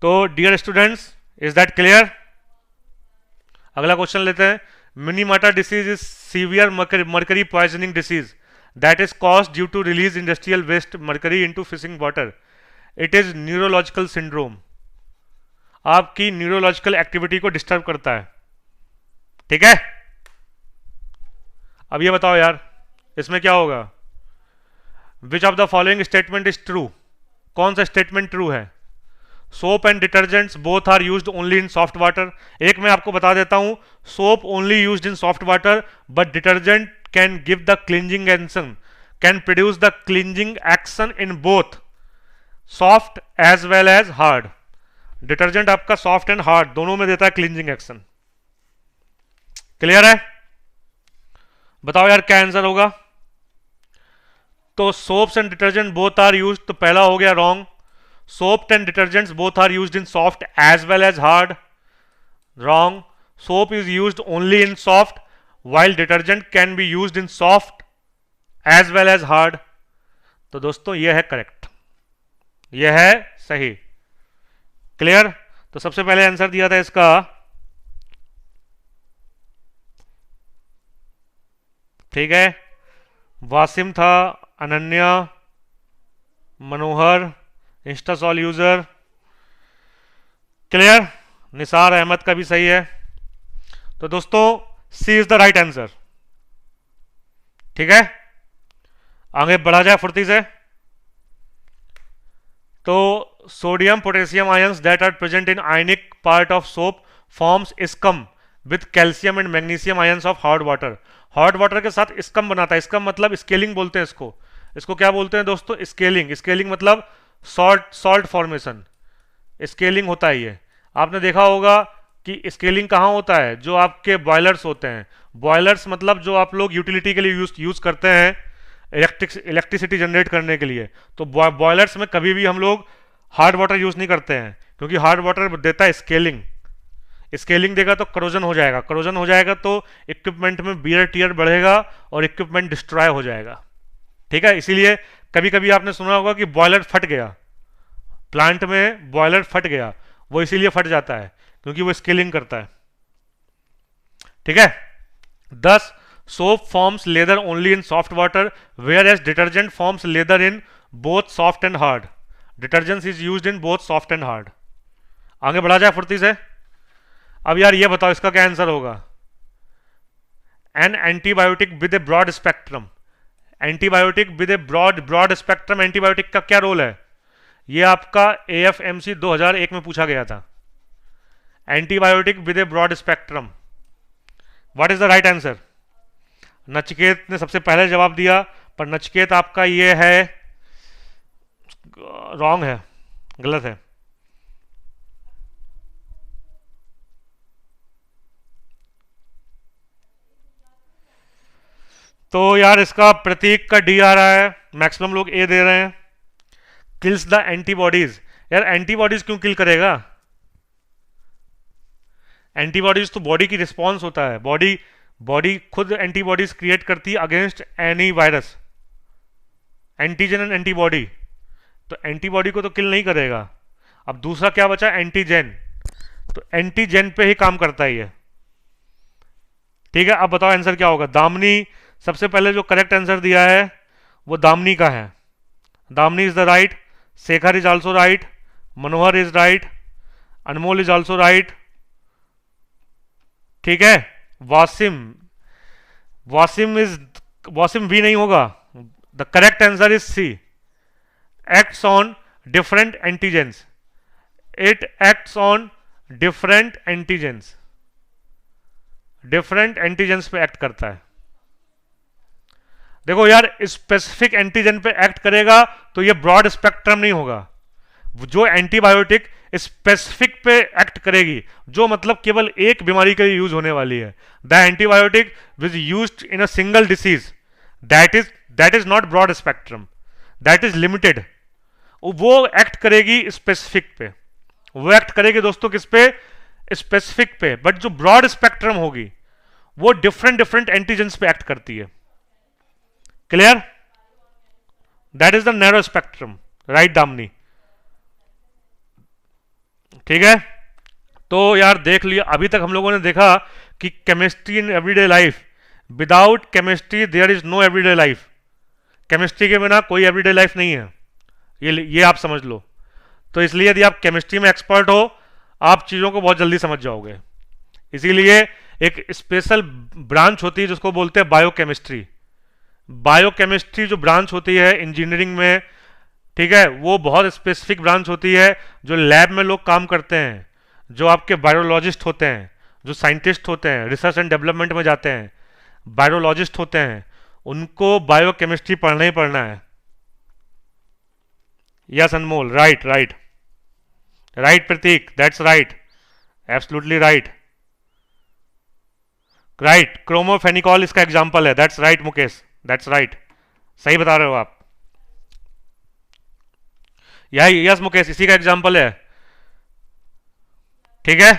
तो dear students, is that clear? अगला क्वेश्चन लेते हैं. Minamata disease is severe mercury poisoning disease that is caused due to release industrial waste mercury into fishing water. It is neurological syndrome. आपकी neurological activity को disturb करता है. ठीक है, अब ये बताओ यार, इसमें क्या होगा? Which of the following statement is true. कौन सा स्टेटमेंट ट्रू है? Soap and detergents both are used only in soft water. एक मैं आपको बता देता हूं, soap only used in soft water, but detergent can give the cleansing action, can produce the cleansing action in both soft as well as hard. Detergent आपका soft and hard दोनों में देता है क्लींजिंग एक्शन. क्लियर है? बताओ यार क्या answer होगा. तो soaps and detergent both are used, तो पहला हो गया wrong. Soap and detergents both are used in soft as well as hard. Wrong. Soap is used only in soft, while detergent can be used in soft as well as hard. तो दोस्तों यह है correct, यह है सही. Clear? तो सबसे पहले आंसर दिया था इसका, ठीक है, वासिम था, अनन्या, मनोहर, इंस्टासॉल यूजर, क्लियर? निसार अहमद का भी सही है। तो दोस्तों C is the right answer, ठीक है। आगे बढ़ा जाए फुर्ती से। तो sodium potassium ions that are present in ionic part of soap forms scum with calcium and magnesium ions of hot water. Hot water के साथ स्कम बनाता है, इसका मतलब स्केलिंग बोलते हैं इसको। इसको क्या बोलते हैं दोस्तों? स्केलिंग। स्केलिंग मतलब सॉल्ट सॉल्ट फॉर्मेशन, स्केलिंग होता है ये। आपने देखा होगा कि स्केलिंग कहाँ होता है? जो आपके बॉयलर्स होते हैं। बॉयलर्स मतलब जो आप लोग यूटिलिटी के लिए यूज करते हैं, इलेक्ट्रिसिटी जनरेट करने के लिए। तो बॉयलर्स में कभी भी हम लोग हार्ड वाटर यूज नहीं करते हैं, क्योंकि हार्ड वाटर देता है स्केलिंग। स्केलिंग देगा तो करोजन हो जाएगा, करोजन हो जाएगा तो इक्विपमेंट में बियर टियर बढ़ेगा और इक्विपमेंट डिस्ट्रॉय हो जाएगा, ठीक है। इसीलिए कभी कभी आपने सुना होगा कि बॉयलर फट गया, प्लांट में बॉयलर फट गया, वो इसीलिए फट जाता है क्योंकि वो स्केलिंग करता है, ठीक है। 10 soap forms leather only in soft water whereas detergent forms leather in both soft and hard. Detergent is used in both soft and hard. आगे बढ़ा जाए फुर्ती से। अब यार ये बताओ इसका क्या आंसर होगा? An antibiotic with a broad spectrum. Antibiotic with a broad spectrum, antibiotic का क्या रोल है? ये आपका AFMC 2001 में पूछा गया था। Antibiotic with a broad spectrum, what is the right answer? Nachiket ने सबसे पहले जवाब दिया, पर नचिकेत आपका ये है रॉन्ग है, गलत है। तो यार इसका प्रतीक का डी आ रहा है, मैक्सिमम लोग ए दे रहे हैं। Kills the antibodies. यार एंटीबॉडीज क्यों किल करेगा? एंटीबॉडीज तो बॉडी की रिस्पॉन्स होता है, बॉडी खुद एंटीबॉडीज क्रिएट करती है against any virus, antigen and antibody. तो एंटीबॉडी को तो किल नहीं करेगा। अब दूसरा क्या बचा? एंटीजेन। तो एंटीजेन पे ही काम करता है ये, ठीक है। अब बताओ आंसर क्या होगा? दामनी। सबसे पहले जो करेक्ट आंसर दिया है वो दामनी का है। Damini is the right. Shekhar is also right. Manohar is right. Anmol is also right, ठीक है। वासिम, वासिम भी नहीं होगा। The correct answer is C, acts on different antigens. It acts on different antigens, different antigens पे एक्ट करता है। देखो यार, स्पेसिफिक एंटीजन पे एक्ट करेगा तो ये ब्रॉड स्पेक्ट्रम नहीं होगा। जो एंटीबायोटिक स्पेसिफिक पे एक्ट करेगी, जो मतलब केवल एक बीमारी के लिए यूज होने वाली है, the antibiotic which used in a single disease, that is not broad spectrum, that is limited. वो एक्ट करेगी स्पेसिफिक पे, वो एक्ट करेगी दोस्तों किस पे? स्पेसिफिक पे। बट जो ब्रॉड स्पेक्ट्रम होगी वो डिफरेंट डिफरेंट एंटीजेंस पे एक्ट करती है, clear? That is the narrow spectrum, right Damini, ठीक है। तो यार देख लिया, अभी तक हम लोगों ने देखा कि chemistry in everyday life, without chemistry there is no everyday life. Chemistry के बिना कोई एवरीडे लाइफ नहीं है, ये आप समझ लो। तो इसलिए यदि आप केमिस्ट्री में एक्सपर्ट हो, आप चीज़ों को बहुत जल्दी समझ जाओगे। इसीलिए एक स्पेशल ब्रांच होती है जिसको बोलते हैं बायोकेमिस्ट्री। बायोकेमिस्ट्री जो ब्रांच होती है इंजीनियरिंग में, ठीक है, वो बहुत स्पेसिफिक ब्रांच होती है। जो लैब में लोग काम करते हैं, जो आपके बायोलॉजिस्ट होते हैं, जो साइंटिस्ट होते हैं, रिसर्च एंड डेवलपमेंट में जाते हैं, बायोलॉजिस्ट होते हैं, उनको बायोकेमिस्ट्री पढ़ना ही पढ़ना है। Yes Anmol, right right right Pratik, that's right, absolutely right right. Chloramphenicol इसका एग्जांपल है, that's right Mukesh, that's right, सही बता रहे हो आप। यही, यस मुकेश, इसी का एग्जांपल है, ठीक है।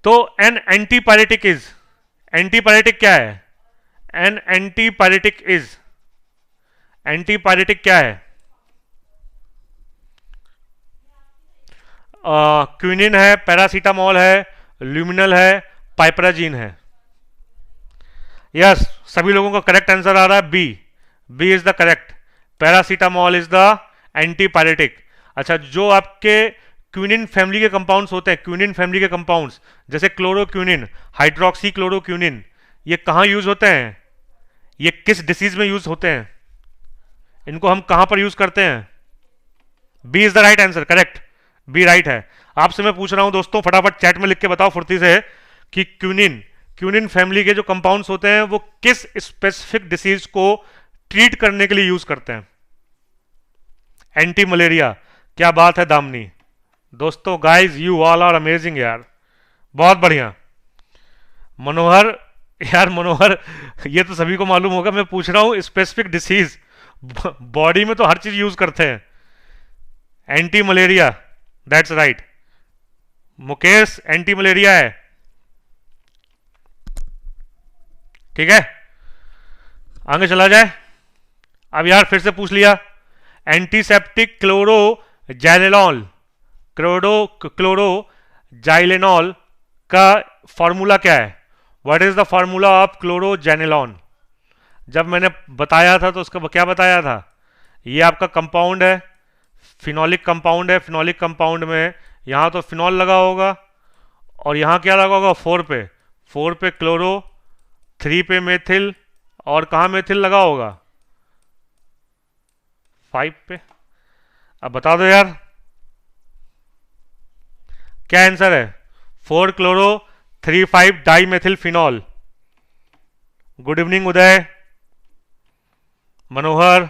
तो एन एंटीपायरेटिक इज, एंटीपायरेटिक क्या है? एन एंटीपायरेटिक इज, एंटीपायरेटिक क्या है? क्विनिन है, पैरासीटामोल है, ल्यूमिनल है, पाइपराजीन है। यस, सभी लोगों का करेक्ट आंसर आ रहा है B. B is the correct. Paracetamol is the antipyretic. अच्छा, जो आपके क्विनिन फैमिली के कंपाउंड्स होते हैं, क्विनिन फैमिली के कंपाउंड्स जैसे क्लोरोक्विनिन, हाइड्रोक्सी क्लोरोक्विनिन, ये कहाँ यूज होते हैं? ये किस डिसीज में यूज होते हैं? इनको हम कहां पर यूज करते हैं? B is the right answer, correct. B right है। आपसे मैं पूछ रहा हूं दोस्तों, फटाफट चैट में लिख के बताओ फुर्ती से कि क्विनिन, क्विनिन फैमिली के जो कंपाउंड्स होते हैं वो किस स्पेसिफिक डिसीज को ट्रीट करने के लिए यूज करते हैं? Anti malaria. क्या बात है दामनी। दोस्तों, guys you all are amazing यार, बहुत बढ़िया। मनोहर, यार मनोहर, ये तो सभी को मालूम होगा, मैं पूछ रहा हूं स्पेसिफिक डिसीज, बॉडी में तो हर चीज यूज करते हैं। Anti malaria, that's right. Mukesh, anti malaria है, ठीक है। आगे चला जाए। अब यार फिर से पूछ लिया, एंटीसेप्टिक क्लोरोजाइलेनॉल, क्लोरोजाइलेनॉल का फॉर्मूला क्या है? What is the formula of chloroxylenol? जब मैंने बताया था तो उसका क्या बताया था? ये आपका कंपाउंड है, फिनोलिक कंपाउंड है। फिनोलिक कंपाउंड में यहां तो फिनॉल लगा होगा और यहां क्या लगा होगा? 4 पे, 4 पे क्लोरो, 3 पे मेथिल, और कहां मेथिल लगा होगा? 5 पे। अब बता दो यार क्या आंसर है? 4 chloro 3 5 di methyl phenol. Good evening Uday, Manohar,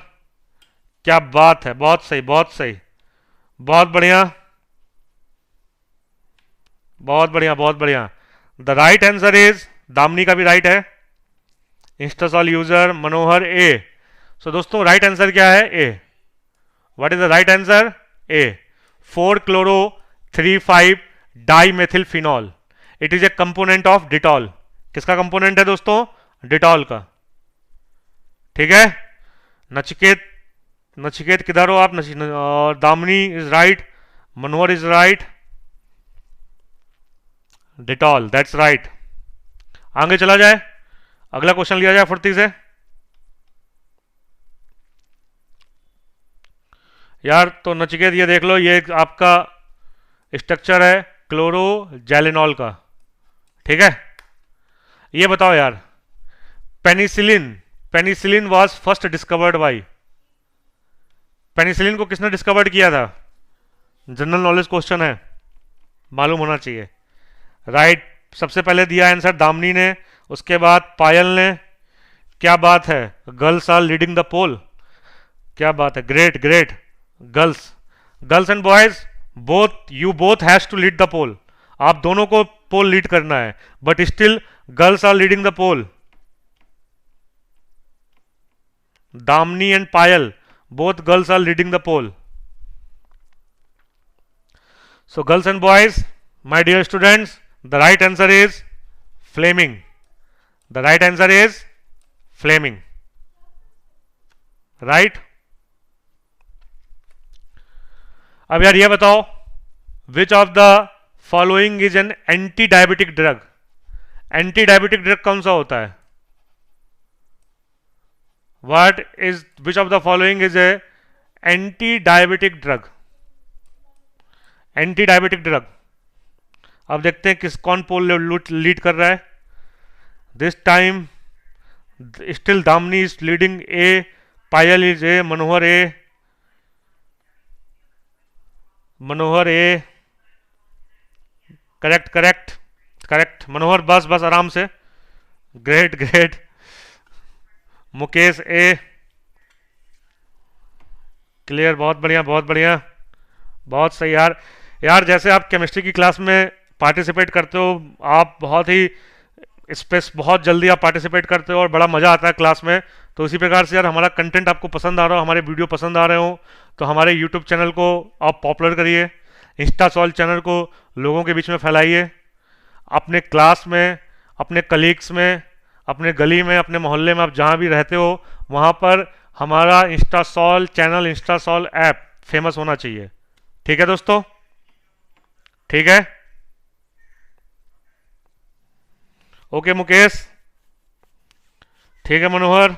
क्या बात है, बहुत सही, बहुत सही, बहुत बढ़िया, बहुत बढ़िया, बहुत बढ़िया। The right answer is, Damini का भी राइट है, इंस्टासॉल यूजर मनोहर ए। सो दोस्तों राइट आंसर क्या है? A. What is the right answer? A, 4 chloro 3 5 di methyl phenol. It is a component of Dettol. किसका कंपोनेंट है दोस्तों? डिटॉल का, ठीक है। नचिकेत, नचिकेत किधर हो आप? और Damini is right, Manohar is right, Dettol, that's right. आगे चला जाए, अगला क्वेश्चन लिया जाए फुर्ती से। यार तो नचिकेत ये देख लो, ये आपका स्ट्रक्चर है क्लोरोजैलेनॉल का, ठीक है। ये बताओ यार, penicillin, penicillin was first discovered by, penicillin को किसने डिस्कवर्ड किया था? जनरल नॉलेज क्वेश्चन है, मालूम होना चाहिए। राइट, सबसे पहले दिया आंसर दामनी ने, उसके बाद पायल ने। क्या बात है, girls are leading the poll, क्या बात है, great great. Girls, girls and boys both, you both has to lead the poll. आप दोनों को पोल लीड करना है, but still girls are leading the poll. Damini and Payal, both girls are leading the poll. So girls and boys, my dear students, the right answer is Fleming. The right answer is Fleming, right? अब यार ये बताओ, which of the following is an anti-diabetic drug? Anti-diabetic drug कौन सा होता है? What is, which of the following is a anti-diabetic drug? Anti-diabetic drug, अब देखते हैं किस कौन पोल लीड कर रहा है। This time still Damini is leading A, Payal is A, Manohar A, Manohar A, correct correct correct. Manohar बस बस आराम से, great great. Mukesh A, clear, बहुत बढ़िया बहुत बढ़िया, बहुत सही यार। यार जैसे आप केमिस्ट्री की क्लास में पार्टिसिपेट करते हो, आप बहुत ही बहुत जल्दी आप पार्टिसिपेट करते हो और बड़ा मज़ा आता है क्लास में। तो इसी प्रकार से यार हमारा कंटेंट आपको पसंद आ रहा हो, हमारे वीडियो पसंद आ रहे हो, तो हमारे यूट्यूब चैनल को आप पॉपुलर करिए, इंस्टासॉल चैनल को लोगों के बीच में फैलाइए, अपने क्लास में, अपने कलीग्स में, अपने गली में, अपने मोहल्ले में, आप जहाँ भी रहते हो वहाँ पर हमारा इंस्टासॉल चैनल, इंस्टासॉल ऐप फेमस होना चाहिए, ठीक है दोस्तों। ठीक है, ओके मुकेश, ठीक है Manohar,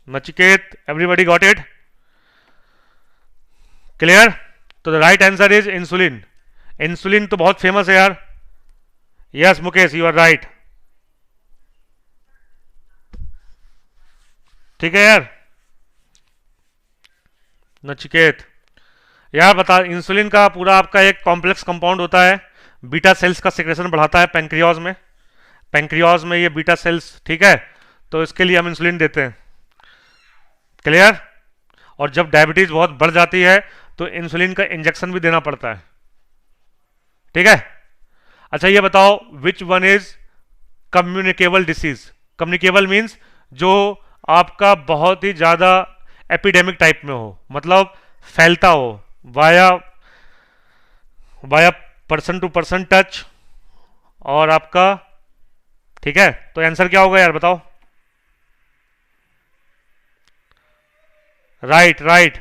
Nachiket, everybody got it, clear. तो the right answer is insulin. Insulin तो बहुत फेमस है यार। Yes Mukesh, you are right. ठीक है यार नचिकेत, यार बता, इंसुलिन का पूरा आपका एक कॉम्प्लेक्स कंपाउंड होता है, बीटा सेल्स का सिक्रेशन बढ़ाता है पैंक्रियाज में, पैंक्रियाज में ये बीटा सेल्स, ठीक है, तो इसके लिए हम इंसुलिन देते हैं, क्लियर। और जब डायबिटीज बहुत बढ़ जाती है तो इंसुलिन का इंजेक्शन भी देना पड़ता है, ठीक है। अच्छा ये बताओ, विच one is communicable disease. Communicable means जो आपका बहुत ही ज्यादा एपिडेमिक टाइप में हो, मतलब फैलता हो via via person to person touch, और आपका, ठीक है। तो आंसर क्या होगा यार बताओ। राइट राइट,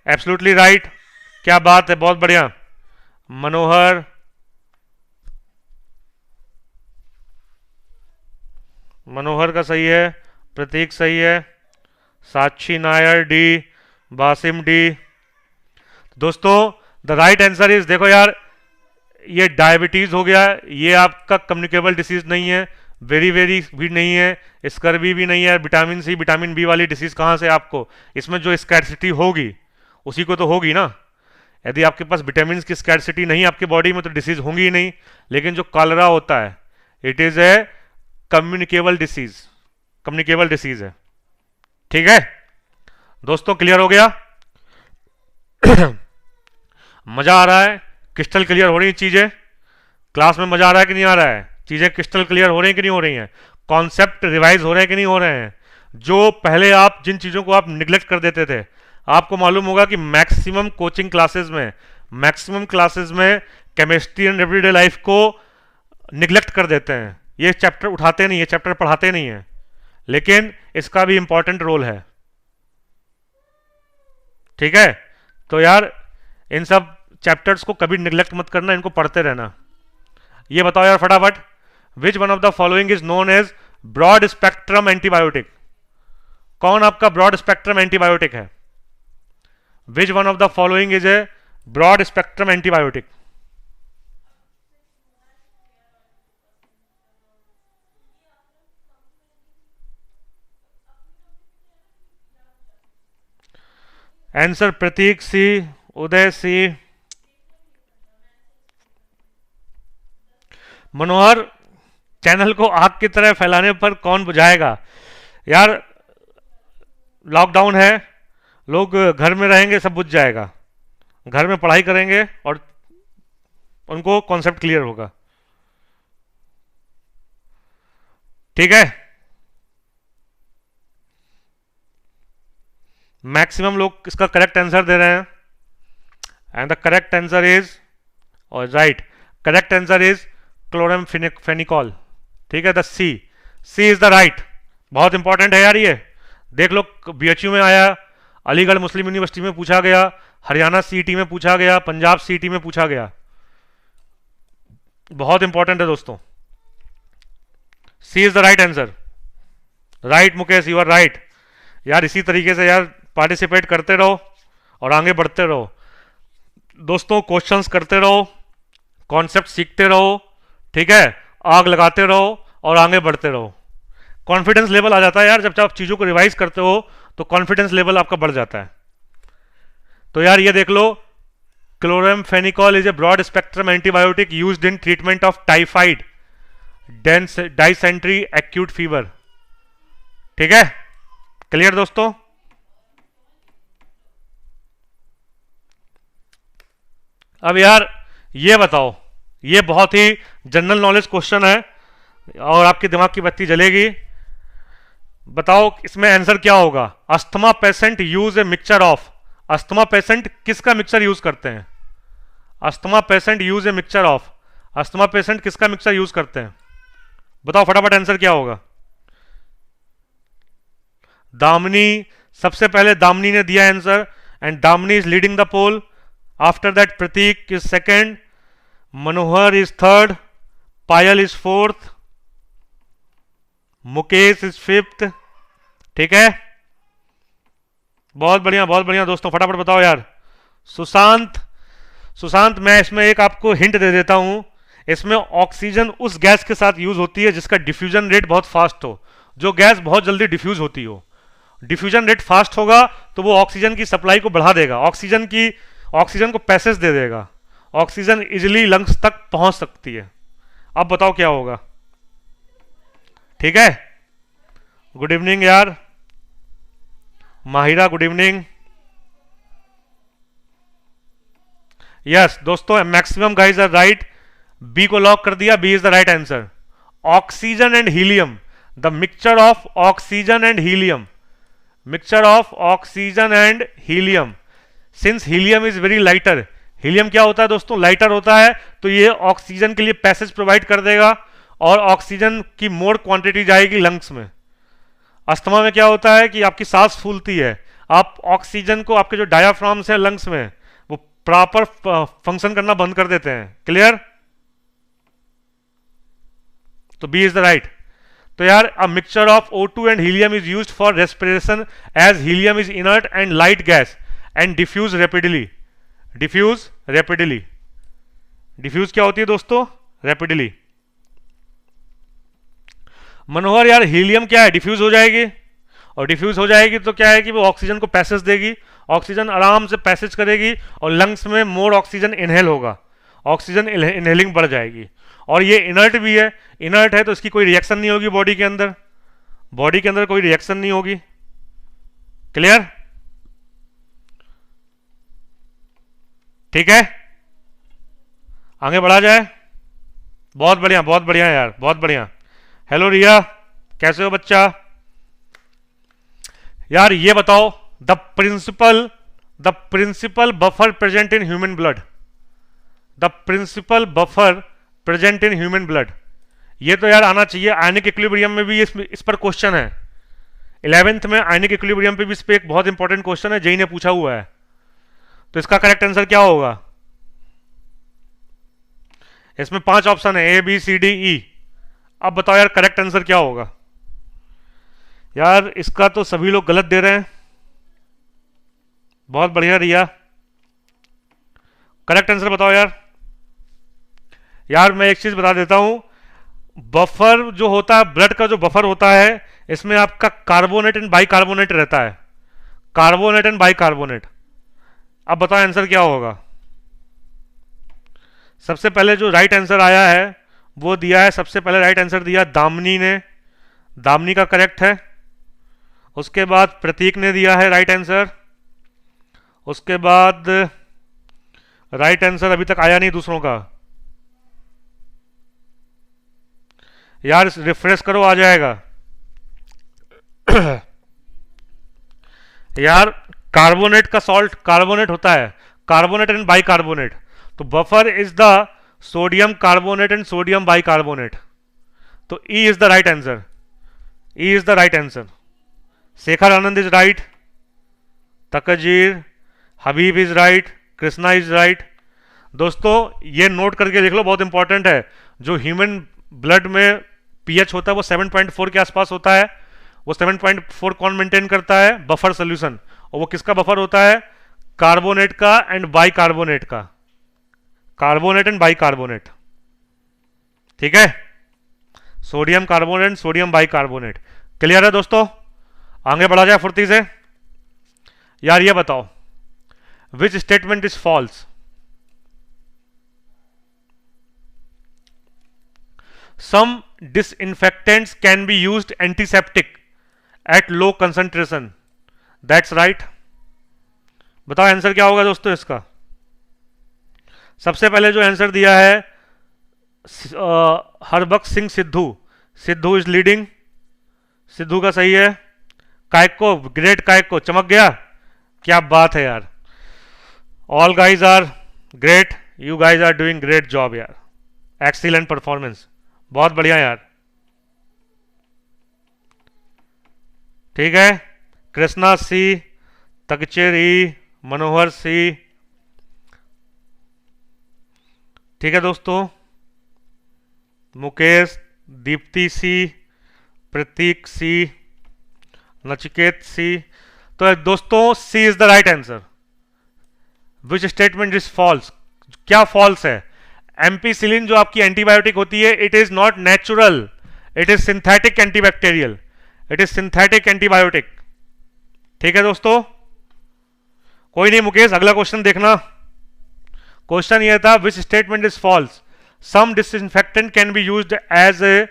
एब्सोल्युटली राइट, क्या बात है, बहुत बढ़िया मनोहर, मनोहर का सही है, प्रतीक सही है, साक्षी नायर डी, बासिम डी। दोस्तों द राइट आंसर इज, देखो यार, ये डायबिटीज हो गया, ये आपका कम्युनिकेबल डिसीज नहीं है, वेरी वेरी भी नहीं है, स्कर्वी भी नहीं है, विटामिन सी विटामिन बी वाली डिसीज कहाँ से आपको, इसमें जो स्कैरसिटी होगी उसी को तो होगी ना। यदि आपके पास विटामिन की स्कैरसिटी नहीं आपकी बॉडी में तो डिसीज होंगी ही नहीं। लेकिन जो कॉलरा होता है it is A communicable disease, communicable disease है, ठीक है दोस्तों, क्लियर हो गया। मजा आ रहा है, क्रिस्टल क्लियर हो रही चीजें, क्लास में मजा आ रहा है कि नहीं आ रहा है, चीजें क्रिस्टल क्लियर हो रही हैं कि नहीं हो रही हैं, कॉन्सेप्ट रिवाइज हो रहे हैं कि नहीं हो रहे हैं। जो पहले आप जिन चीजों को आप निग्लेक्ट कर देते थे, आपको मालूम होगा कि मैक्सिमम कोचिंग क्लासेस में, मैक्सिमम क्लासेस में केमिस्ट्री एंड एवरीडे लाइफ को निग्लेक्ट कर देते हैं, ये चैप्टर उठाते नहीं है, चैप्टर पढ़ाते नहीं है, लेकिन इसका भी इंपॉर्टेंट रोल है, ठीक है। तो यार इन सब चैप्टर्स को कभी निग्लेक्ट मत करना, इनको पढ़ते रहना। ये बताओ यार फटाफट, which one of the following is known as broad spectrum antibiotic. कौन आपका ब्रॉड स्पेक्ट्रम एंटीबायोटिक है? Which one of the following is a broad spectrum antibiotic? Answer Pratik C, Uday C, Manohar, channel को आग की तरह फैलाने पर कौन बुझाएगा? यार लॉकडाउन है, लोग घर में रहेंगे, सब बुझ जाएगा, घर में पढ़ाई करेंगे और उनको कॉन्सेप्ट क्लियर होगा, ठीक है। मैक्सिमम लोग इसका करेक्ट आंसर दे रहे हैं, and the correct answer is, और right, correct answer is chloramphenicol, ठीक है, the C, C is the right. बहुत इंपॉर्टेंट है यार, ये देख लो, बीएचयू में आया, अलीगढ़ मुस्लिम यूनिवर्सिटी में पूछा गया, हरियाणा सीईटी में पूछा गया, पंजाब सीईटी में पूछा गया, बहुत इंपॉर्टेंट है दोस्तों। C is the right answer, right Mukesh, you are right. यार इसी तरीके से यार पार्टिसिपेट करते रहो और आगे बढ़ते रहो दोस्तों, क्वेश्चंस करते रहो, कॉन्सेप्ट सीखते रहो, ठीक है, आग लगाते रहो और आगे बढ़ते रहो। कॉन्फिडेंस लेवल आ जाता है यार, जब आप चीज़ों को रिवाइज करते हो तो कॉन्फिडेंस लेवल आपका बढ़ जाता है। तो यार ये देख लो, chloramphenicol is a broad spectrum antibiotic used in treatment of typhoid, dysentery, acute fever, ठीक है, क्लियर दोस्तों। अब यार ये बताओ, ये बहुत ही जनरल नॉलेज क्वेश्चन है और आपके दिमाग की बत्ती जलेगी। बताओ इसमें आंसर क्या होगा? Asthma patient use A mixture of, asthma patient किसका मिक्सचर यूज करते हैं? Asthma patient use A mixture of, asthma patient किसका मिक्सचर यूज करते हैं? बताओ फटाफट आंसर क्या होगा। दामिनी, सबसे पहले दामिनी ने दिया answer, and Damini is leading the poll, after that Pratik is second, Manohar is third, Payal is fourth, Mukesh is fifth. ठीक है, बहुत बढ़िया दोस्तों, फटाफट बताओ यार। सुशांत, सुशांत मैं इसमें एक आपको हिंट दे देता हूं। इसमें ऑक्सीजन उस गैस के साथ यूज होती है जिसका डिफ्यूजन रेट बहुत फास्ट हो, जो गैस बहुत जल्दी डिफ्यूज होती हो। डिफ्यूजन रेट फास्ट होगा तो वो ऑक्सीजन की सप्लाई को बढ़ा देगा, ऑक्सीजन को पैसेज दे देगा, ऑक्सीजन इजिली लंग्स तक पहुंच सकती है। अब बताओ क्या होगा। ठीक है, गुड इवनिंग यार, माहिरा गुड इवनिंग। यस दोस्तों, maximum guys are right, B को लॉक कर दिया, B is the right answer. Oxygen and helium, the mixture of oxygen and helium, mixture of oxygen and helium, since helium is very lighter. Helium क्या होता है दोस्तों, lighter होता है, तो ये ऑक्सीजन के लिए पैसेज प्रोवाइड कर देगा और ऑक्सीजन की मोर क्वांटिटी जाएगी लंग्स में। अस्थमा में क्या होता है कि आपकी सांस फूलती है, आप ऑक्सीजन को, आपके जो डायाफ्राम्स हैं लंग्स में, वो प्रॉपर फंक्शन करना बंद कर देते हैं। क्लियर, तो बी इज द राइट। तो यार, a mixture of O2 and helium is used for respiration as helium is inert and light gas and diffuse rapidly. Diffuse rapidly, diffuse क्या होती है दोस्तों, रैपिडली। मनोहर यार, हीलियम क्या है, डिफ्यूज हो जाएगी, और डिफ्यूज हो जाएगी तो क्या है कि वो ऑक्सीजन को पैसेज देगी, ऑक्सीजन आराम से पैसेज करेगी और लंग्स में मोर ऑक्सीजन इनहेल होगा, ऑक्सीजन इनहेलिंग बढ़ जाएगी। और ये इनर्ट भी है, इनर्ट है तो इसकी कोई रिएक्शन नहीं होगी बॉडी के अंदर, बॉडी के अंदर कोई रिएक्शन नहीं होगी। क्लियर, ठीक है, आगे बढ़ा जाए। बहुत बढ़िया यार, बहुत बढ़िया। हेलो रिया, कैसे हो बच्चा। यार ये बताओ, the principal buffer present in human blood, the principal buffer present in human blood. ये तो यार आना चाहिए, आयनिक इक्विलिब्रियम में भी इस पर क्वेश्चन है। 11th में आयनिक इक्विलिब्रियम पे भी इस पे एक बहुत इंपॉर्टेंट क्वेश्चन है, जेई ने पूछा हुआ है। तो इसका करेक्ट आंसर क्या होगा। इसमें 5 ऑप्शन है, ABCDE। अब बताओ यार करेक्ट आंसर क्या होगा। यार इसका तो सभी लोग गलत दे रहे हैं। बहुत बढ़िया रिया, करेक्ट आंसर बताओ यार। यार मैं एक चीज बता देता हूं, बफर जो होता है, ब्लड का जो बफर होता है, इसमें आपका कार्बोनेट एंड बाइकार्बोनेट रहता है, कार्बोनेट एंड बाइकार्बोनेट। अब बताओ आंसर क्या होगा। सबसे पहले जो राइट आंसर आया है वो दिया है, सबसे पहले राइट आंसर दिया दामिनी ने, दामिनी का करेक्ट है। उसके बाद प्रतीक ने दिया है राइट आंसर। उसके बाद राइट आंसर अभी तक आया नहीं दूसरों का। यार रिफ्रेश करो, आ जाएगा। यार कार्बोनेट का सॉल्ट कार्बोनेट होता है, कार्बोनेट एंड बाइकार्बोनेट। तो buffer is the sodium carbonate and sodium bicarbonate. तो E is the right answer, E is the right answer. Shekhar Anand is right, Takzir, Habib is right, Krishna is right. दोस्तों ये नोट करके देख लो, बहुत इंपॉर्टेंट है। जो ह्यूमन ब्लड में पीएच होता है वो 7.4 के आसपास होता है। वो 7.4 कौन मेंटेन करता है, बफर सोल्यूशन। और वो किसका बफर होता है, कार्बोनेट का एंड बाइकार्बोनेट का, कार्बोनेट एंड बाइकार्बोनेट। ठीक है, sodium carbonate, sodium bicarbonate. Clear है दोस्तों, आगे बढ़ा जाए फुर्ती से। यार ये बताओ, which statement is false. Some disinfectants can be used antiseptic at low concentration. That's right. बताओ आंसर क्या होगा दोस्तों इसका। सबसे पहले जो आंसर दिया है हरबख्श सिंह सिद्धू, सिद्धू इज लीडिंग, सिद्धू का सही है। कायको, ग्रेट कायको, चमक गया, क्या बात है यार। All guys are great, you guys are doing great job यार, एक्सीलेंट परफॉर्मेंस, बहुत बढ़िया यार। ठीक है, कृष्णा सी, तकचेर ई, मनोहर सी। ठीक है दोस्तों, मुकेश, दीप्ति सी, प्रतीक सी, नचिकेत सी। तो दोस्तों C is the right answer. Which statement is false? क्या फॉल्स है? एम्पीसिलिन जो आपकी एंटीबायोटिक होती है, it is not natural, it is synthetic antibacterial, it is synthetic antibiotic. ठीक है दोस्तों, कोई नहीं मुकेश, अगला क्वेश्चन देखना। क्वेश्चन ये था, which statement is false? Some disinfectant can be used as a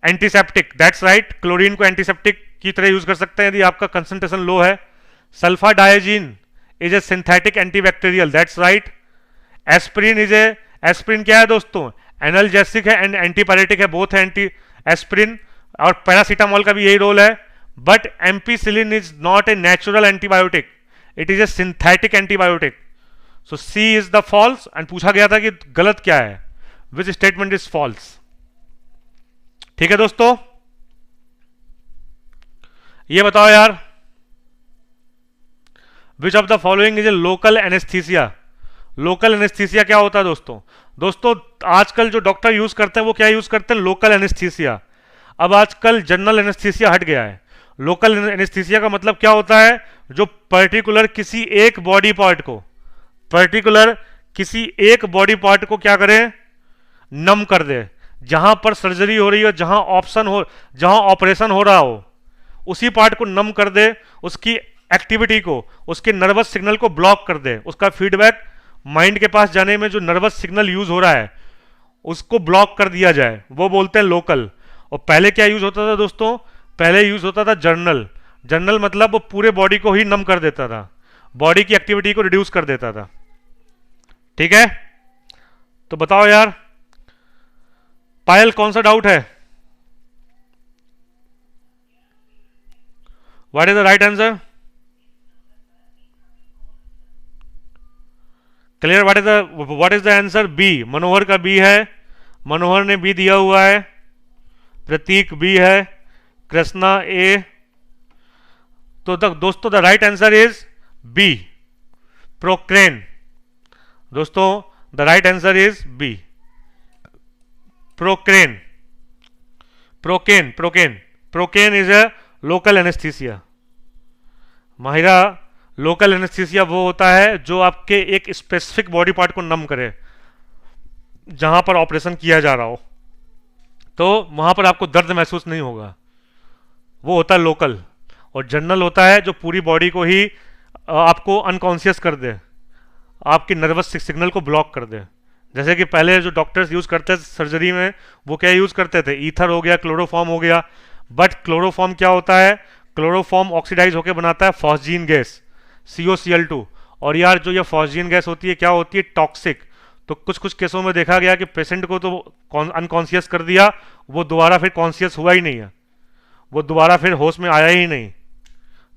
antiseptic. That's right, chlorine को एंटीसेप्टिक की तरह यूज कर सकते हैं यदि आपका कंसंट्रेशन लो है। Sulfadiazine is a synthetic antibacterial. That's right. Aspirin is a, aspirin क्या है दोस्तों? एनाल्जेसिक है एंड एंटीपायरेटिक है, बोथ है एंटी एस्प्रिन, और पैरासीटामोल का भी यही रोल है। But ampicillin is not a natural antibiotic, it is a synthetic antibiotic. So C is the false. And पूछा गया था कि गलत क्या है, विच स्टेटमेंट इज फॉल्स। ठीक है दोस्तों, ये बताओ यार, which of the following is A local anaesthesia? Local anaesthesia क्या होता है दोस्तों? दोस्तों आजकल जो डॉक्टर यूज करते हैं वो क्या यूज करते हैं? Local anaesthesia. अब आजकल जनरल एनेस्थीसिया हट गया है। लोकल एनेस्थीसिया का मतलब क्या होता है? जो पर्टिकुलर किसी एक बॉडी पार्ट को, पर्टिकुलर किसी एक बॉडी पार्ट को क्या करे? नम कर दे। जहां पर सर्जरी हो रही हो, जहां ऑपरेशन हो रहा हो, उसी पार्ट को नम कर दे, उसकी एक्टिविटी को, उसके नर्वस सिग्नल को ब्लॉक कर दे, उसका फीडबैक माइंड के पास जाने में जो नर्वस सिग्नल यूज हो रहा है उसको ब्लॉक कर दिया जाए, वो बोलते हैं लोकल। और पहले क्या यूज होता था दोस्तों? पहले यूज होता था जर्नल। जर्नल मतलब वो पूरे बॉडी को ही नम कर देता था, बॉडी की एक्टिविटी को रिड्यूस कर देता था। ठीक है, तो बताओ यार पायल, कौन सा डाउट है? What is the right answer? Clear? What is the answer? B. Manohar का बी है, मनोहर ने बी दिया हुआ है, प्रतीक बी है, कृष्णा ए। तो दोस्तों the right answer is B, procaine. दोस्तों the right answer is B, procaine. Procaine, procaine, procaine is a local anaesthesia. Mahira, local anaesthesia वो होता है जो आपके एक स्पेसिफिक बॉडी पार्ट को नम करे जहां पर ऑपरेशन किया जा रहा हो, तो वहां पर आपको दर्द महसूस नहीं होगा, वो होता है लोकल। और जनरल होता है जो पूरी बॉडी को ही आपको अनकॉन्शियस कर दे, आपकी नर्वस सिग्नल को ब्लॉक कर दे। जैसे कि पहले जो डॉक्टर्स यूज करते थे सर्जरी में, वो क्या यूज करते थे? ईथर हो गया, क्लोरोफॉर्म हो गया। बट क्लोरोफॉर्म क्या होता है? क्लोरोफॉर्म ऑक्सीडाइज होकर बनाता है फॉस्जीन गैस, COCl2। और यार जो ये फॉस्जीन गैस होती है क्या होती है? टॉक्सिक। तो कुछ कुछ केसों में देखा गया कि पेशेंट को तो अनकॉन्शियस कर दिया, वो दोबारा फिर कॉन्शियस हुआ ही नहीं है, वो दोबारा फिर होश में आया ही नहीं।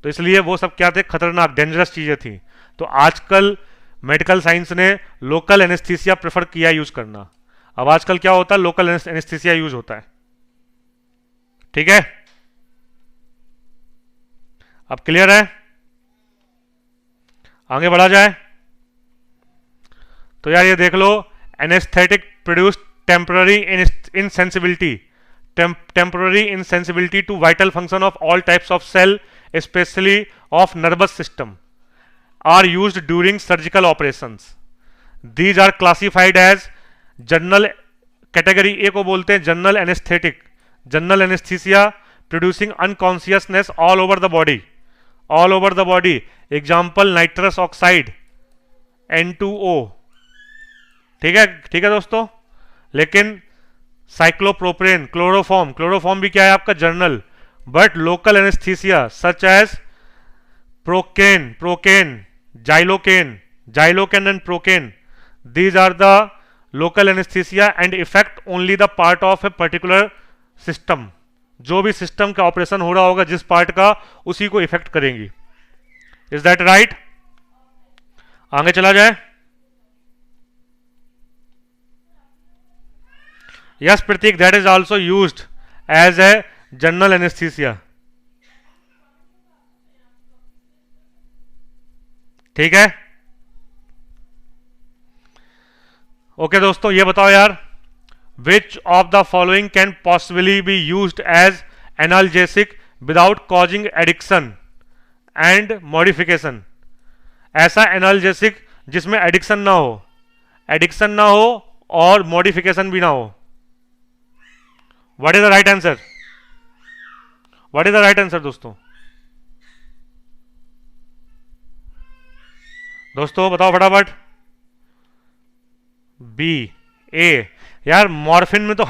तो इसलिए वो सब क्या थे? खतरनाक, डेंजरस चीजें थी। तो आजकल मेडिकल साइंस ने लोकल एनेस्थीसिया प्रेफर किया यूज करना। अब आजकल क्या होता है? लोकल एनेस्थीसिया यूज होता है। ठीक है, अब क्लियर है? आगे बढ़ा जाए तो यार ये देख लो, anaesthetic produce temporary insensibility, temporary insensibility to vital function of all types of cell, specially of nervous system, are used during surgical operations. These are classified as general category A को बोलते हैं general anaesthetic, general anaesthesia producing unconsciousness all over the body, all over the body. Example nitrous oxide, N2O। ठीक है, ठीक है दोस्तों। लेकिन cyclopropane, chloroform, chloroform भी क्या है आपका? General. But local anaesthesia such as procaine, procaine, xylocaine, xylocaine and procaine, these are the local anesthesia and affect only the part of a particular system। जो भी सिस्टम का ऑपरेशन हो रहा होगा, जिस पार्ट का, उसी को इफेक्ट करेंगी। Is that right? आगे चला जाए। Yes Pratik, that is also used as a general anaesthesia. ठीक है, ओके दोस्तों, ये बताओ यार, which of the following can possibly be used as analgesic without causing addiction and modification. ऐसा एनाल्जेसिक जिसमें एडिक्शन ना हो, एडिक्शन ना हो और मॉडिफिकेशन भी ना हो। What is the right answer? What is the right answer दोस्तों? दोस्तों बताओ फटाफट। बी, ए। यार मॉर्फिन में तो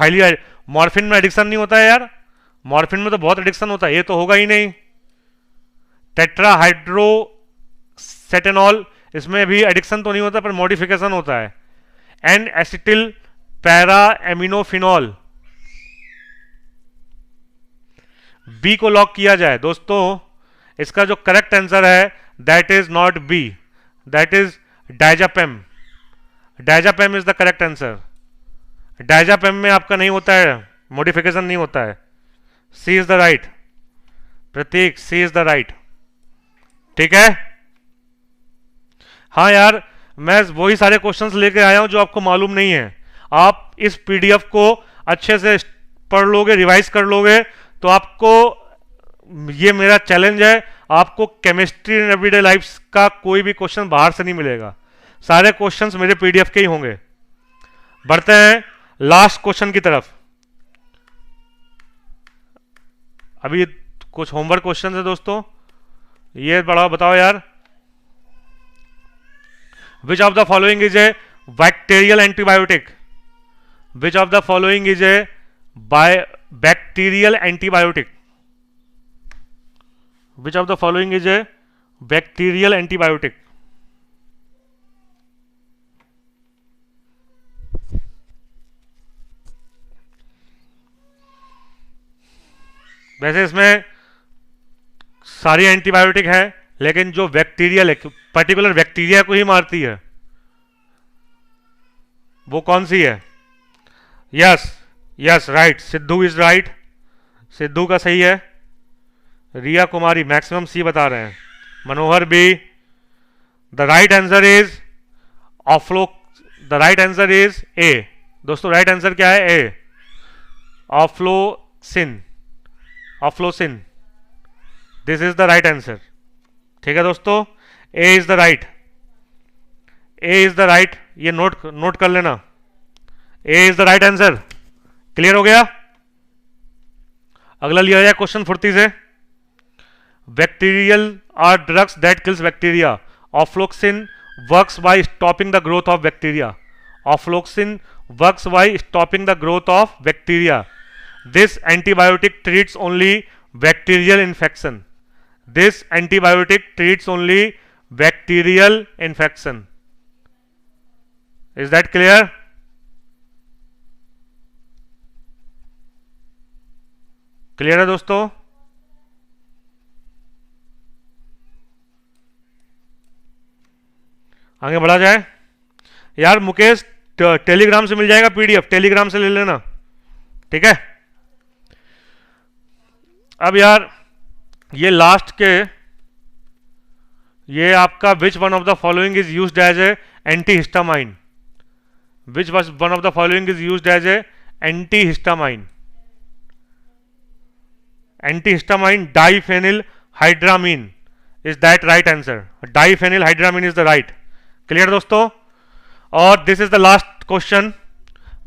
मॉर्फिन में एडिक्शन नहीं होता है यार, मॉर्फिन में तो बहुत एडिक्शन होता है, ये तो होगा ही नहीं। टेट्राहाइड्रोसेटेनॉल, इसमें भी एडिक्शन तो नहीं होता पर मॉडिफिकेशन होता है। N acetyl para aminophenol. B को लॉक किया जाए दोस्तों। इसका जो करेक्ट आंसर है that is not B, that is diazepam. Diazepam is the correct answer. Diazepam में आपका नहीं होता है, मॉडिफिकेशन नहीं होता है। C is the right Pratik, C is the right. ठीक है। हाँ यार, मैं वही सारे क्वेश्चंस लेके आया हूं जो आपको मालूम नहीं है। आप इस पीडीएफ को अच्छे से पढ़ लोगे, रिवाइज कर लोगे, तो आपको, ये मेरा चैलेंज है, आपको केमिस्ट्री एंड एवरीडे लाइफ का कोई भी क्वेश्चन बाहर से नहीं मिलेगा। सारे क्वेश्चंस मेरे पीडीएफ के ही होंगे। बढ़ते हैं लास्ट क्वेश्चन की तरफ। अभी कुछ होमवर्क क्वेश्चन है दोस्तों, ये बड़ा बताओ यार। Which of the following is A bacterial antibiotic? Which of the following is A bacterial antibiotic? Which of the following is A bacterial antibiotic? वैसे इसमें सारी एंटीबायोटिक है, लेकिन जो बैक्टीरियल है, पर्टिकुलर बैक्टीरिया को ही मारती है, वो कौन सी है? Yes yes right, Sidhu is right, Sidhu का सही है। रिया कुमारी मैक्सिमम सी बता रहे हैं। Manohar B. The right answer is oflo, the right answer is A. दोस्तों राइट आंसर क्या है? A, ofloxacin, ofloxacin, this is the right answer. ठीक है दोस्तों, A is the right, A is the right, ये नोट कर लेना, A is the right answer. Clear हो गया? अगला लिया जाए क्वेश्चन फुर्ती से। Bacterial are drugs that kills bacteria. Ofloxacin works by stopping the growth of bacteria. Ofloxacin works by stopping the growth of bacteria. This antibiotic treats only bacterial infection. This antibiotic treats only bacterial infection. Is that clear? Clear है दोस्तों? आगे बढ़ा जाए। यार Mukesh, Telegram से मिल जाएगा PDF, Telegram से ले लेना। ठीक है। अब यार ये लास्ट के, ये आपका which one of the following is used as a antihistamine? Which one of the following is used as a antihistamine? Antihistamine diphenhydramine is that right answer. Diphenhydramine is the right. Clear दोस्तों? और this is the last question.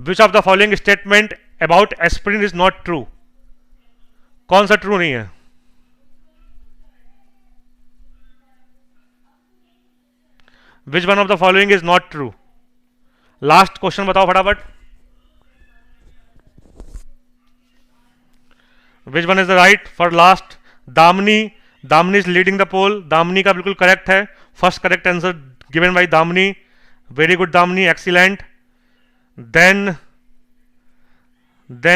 Which of the following statement about aspirin is not true? कौन सा true नहीं है? Which one of the following is not true? Last question बताओ फटाफट। Which one is the right for last? Damini, Damini is leading the poll. Damini का बिल्कुल correct है, first correct answer given by Damini. Very good Damini, excellent. Then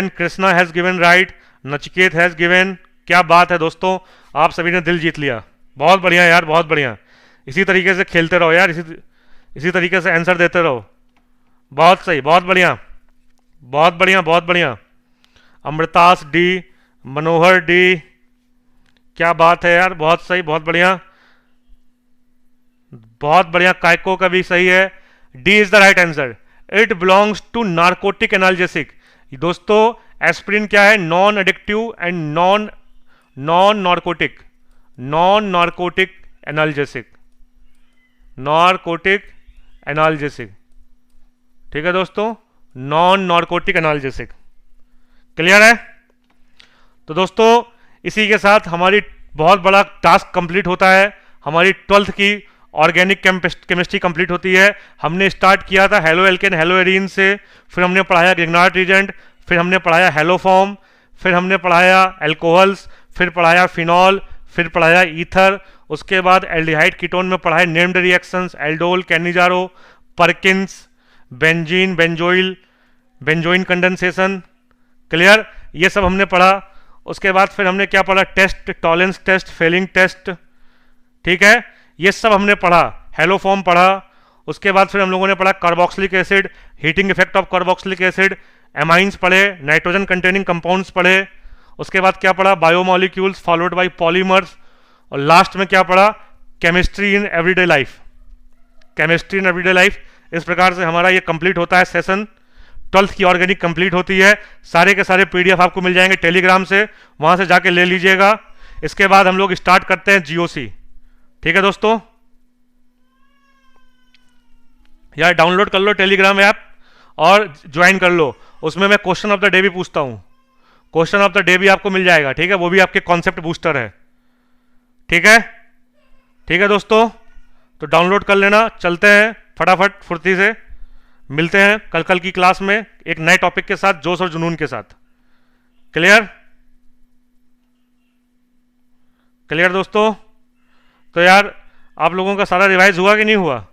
Krishna has given right, Nachiket has given. क्या बात है दोस्तों, आप सभी ने दिल जीत लिया। बहुत बढ़िया यार, बहुत बढ़िया। इसी तरीके से खेलते रहो यार, इसी तरीके से आंसर देते रहो। बहुत सही, बहुत बढ़िया, बहुत बढ़िया, बहुत बढ़िया। अमृतास डी, मनोहर डी, क्या बात है यार, बहुत सही, बहुत बढ़िया, बहुत बढ़िया। कायको का भी सही है। D is the right answer. It belongs to narcotic analgesic. दोस्तों एस्पिरिन क्या है? Non addictive and non narcotic analgesic, narcotic analgesic. ठीक है दोस्तों, नॉन नार्कोटिक एनाल्जेसिक। क्लियर है? तो दोस्तों इसी के साथ हमारी बहुत बड़ा टास्क कंप्लीट होता है। हमारी 12th की ऑर्गेनिक केमिस्ट्री कंप्लीट होती है। हमने स्टार्ट किया था हेलो एल्केन हेलो एरीन से, फिर हमने पढ़ाया ग्रिग्नार्ड रीजेंट, फिर हमने पढ़ाया हेलोफॉर्म, फिर हमने पढ़ाया एल्कोहल्स, फिर पढ़ाया फिनॉल, फिर पढ़ाया ईथर। उसके बाद एल्डिहाइड कीटोन में पढ़ाए named reactions, aldol, Cannizzaro, Perkins, benzene, benzoin condensation. Clear? ये सब हमने पढ़ा। उसके बाद फिर हमने क्या पढ़ा? Test, Tollens test, Fehling test. ठीक है, ये सब हमने पढ़ा। हेलोफॉर्म पढ़ा। उसके बाद फिर हम लोगों ने पढ़ा carboxylic acid, heating effect of carboxylic acid, amines पढ़े, नाइट्रोजन कंटेनिंग कंपाउंड्स पढ़े। उसके बाद क्या पढ़ा? Biomolecules followed by polymers. और लास्ट में क्या पढ़ा? Chemistry in everyday life. Chemistry in everyday life. इस प्रकार से हमारा ये कंप्लीट होता है सेशन। 12th की ऑर्गेनिक कंप्लीट होती है। सारे के सारे पीडीएफ आपको मिल जाएंगे टेलीग्राम से, वहां से जाके ले लीजिएगा। इसके बाद हम लोग स्टार्ट करते हैं जीओसी। ठीक है दोस्तों, यार डाउनलोड कर लो टेलीग्राम ऐप और ज्वाइन कर लो। उसमें मैं क्वेश्चन ऑफ द डे भी पूछता हूं। क्वेश्चन ऑफ द डे भी आपको मिल जाएगा। ठीक है, वो भी आपके कॉन्सेप्ट बूस्टर है। ठीक है, ठीक है दोस्तों, तो डाउनलोड कर लेना। चलते हैं फटाफट फुर्ती से, मिलते हैं कल की क्लास में एक नए टॉपिक के साथ, जोश और जुनून के साथ। क्लियर? क्लियर दोस्तों? तो यार आप लोगों का सारा रिवाइज हुआ कि नहीं हुआ?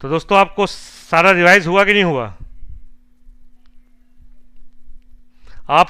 तो दोस्तों आपको सारा रिवाइज हुआ कि नहीं हुआ? आप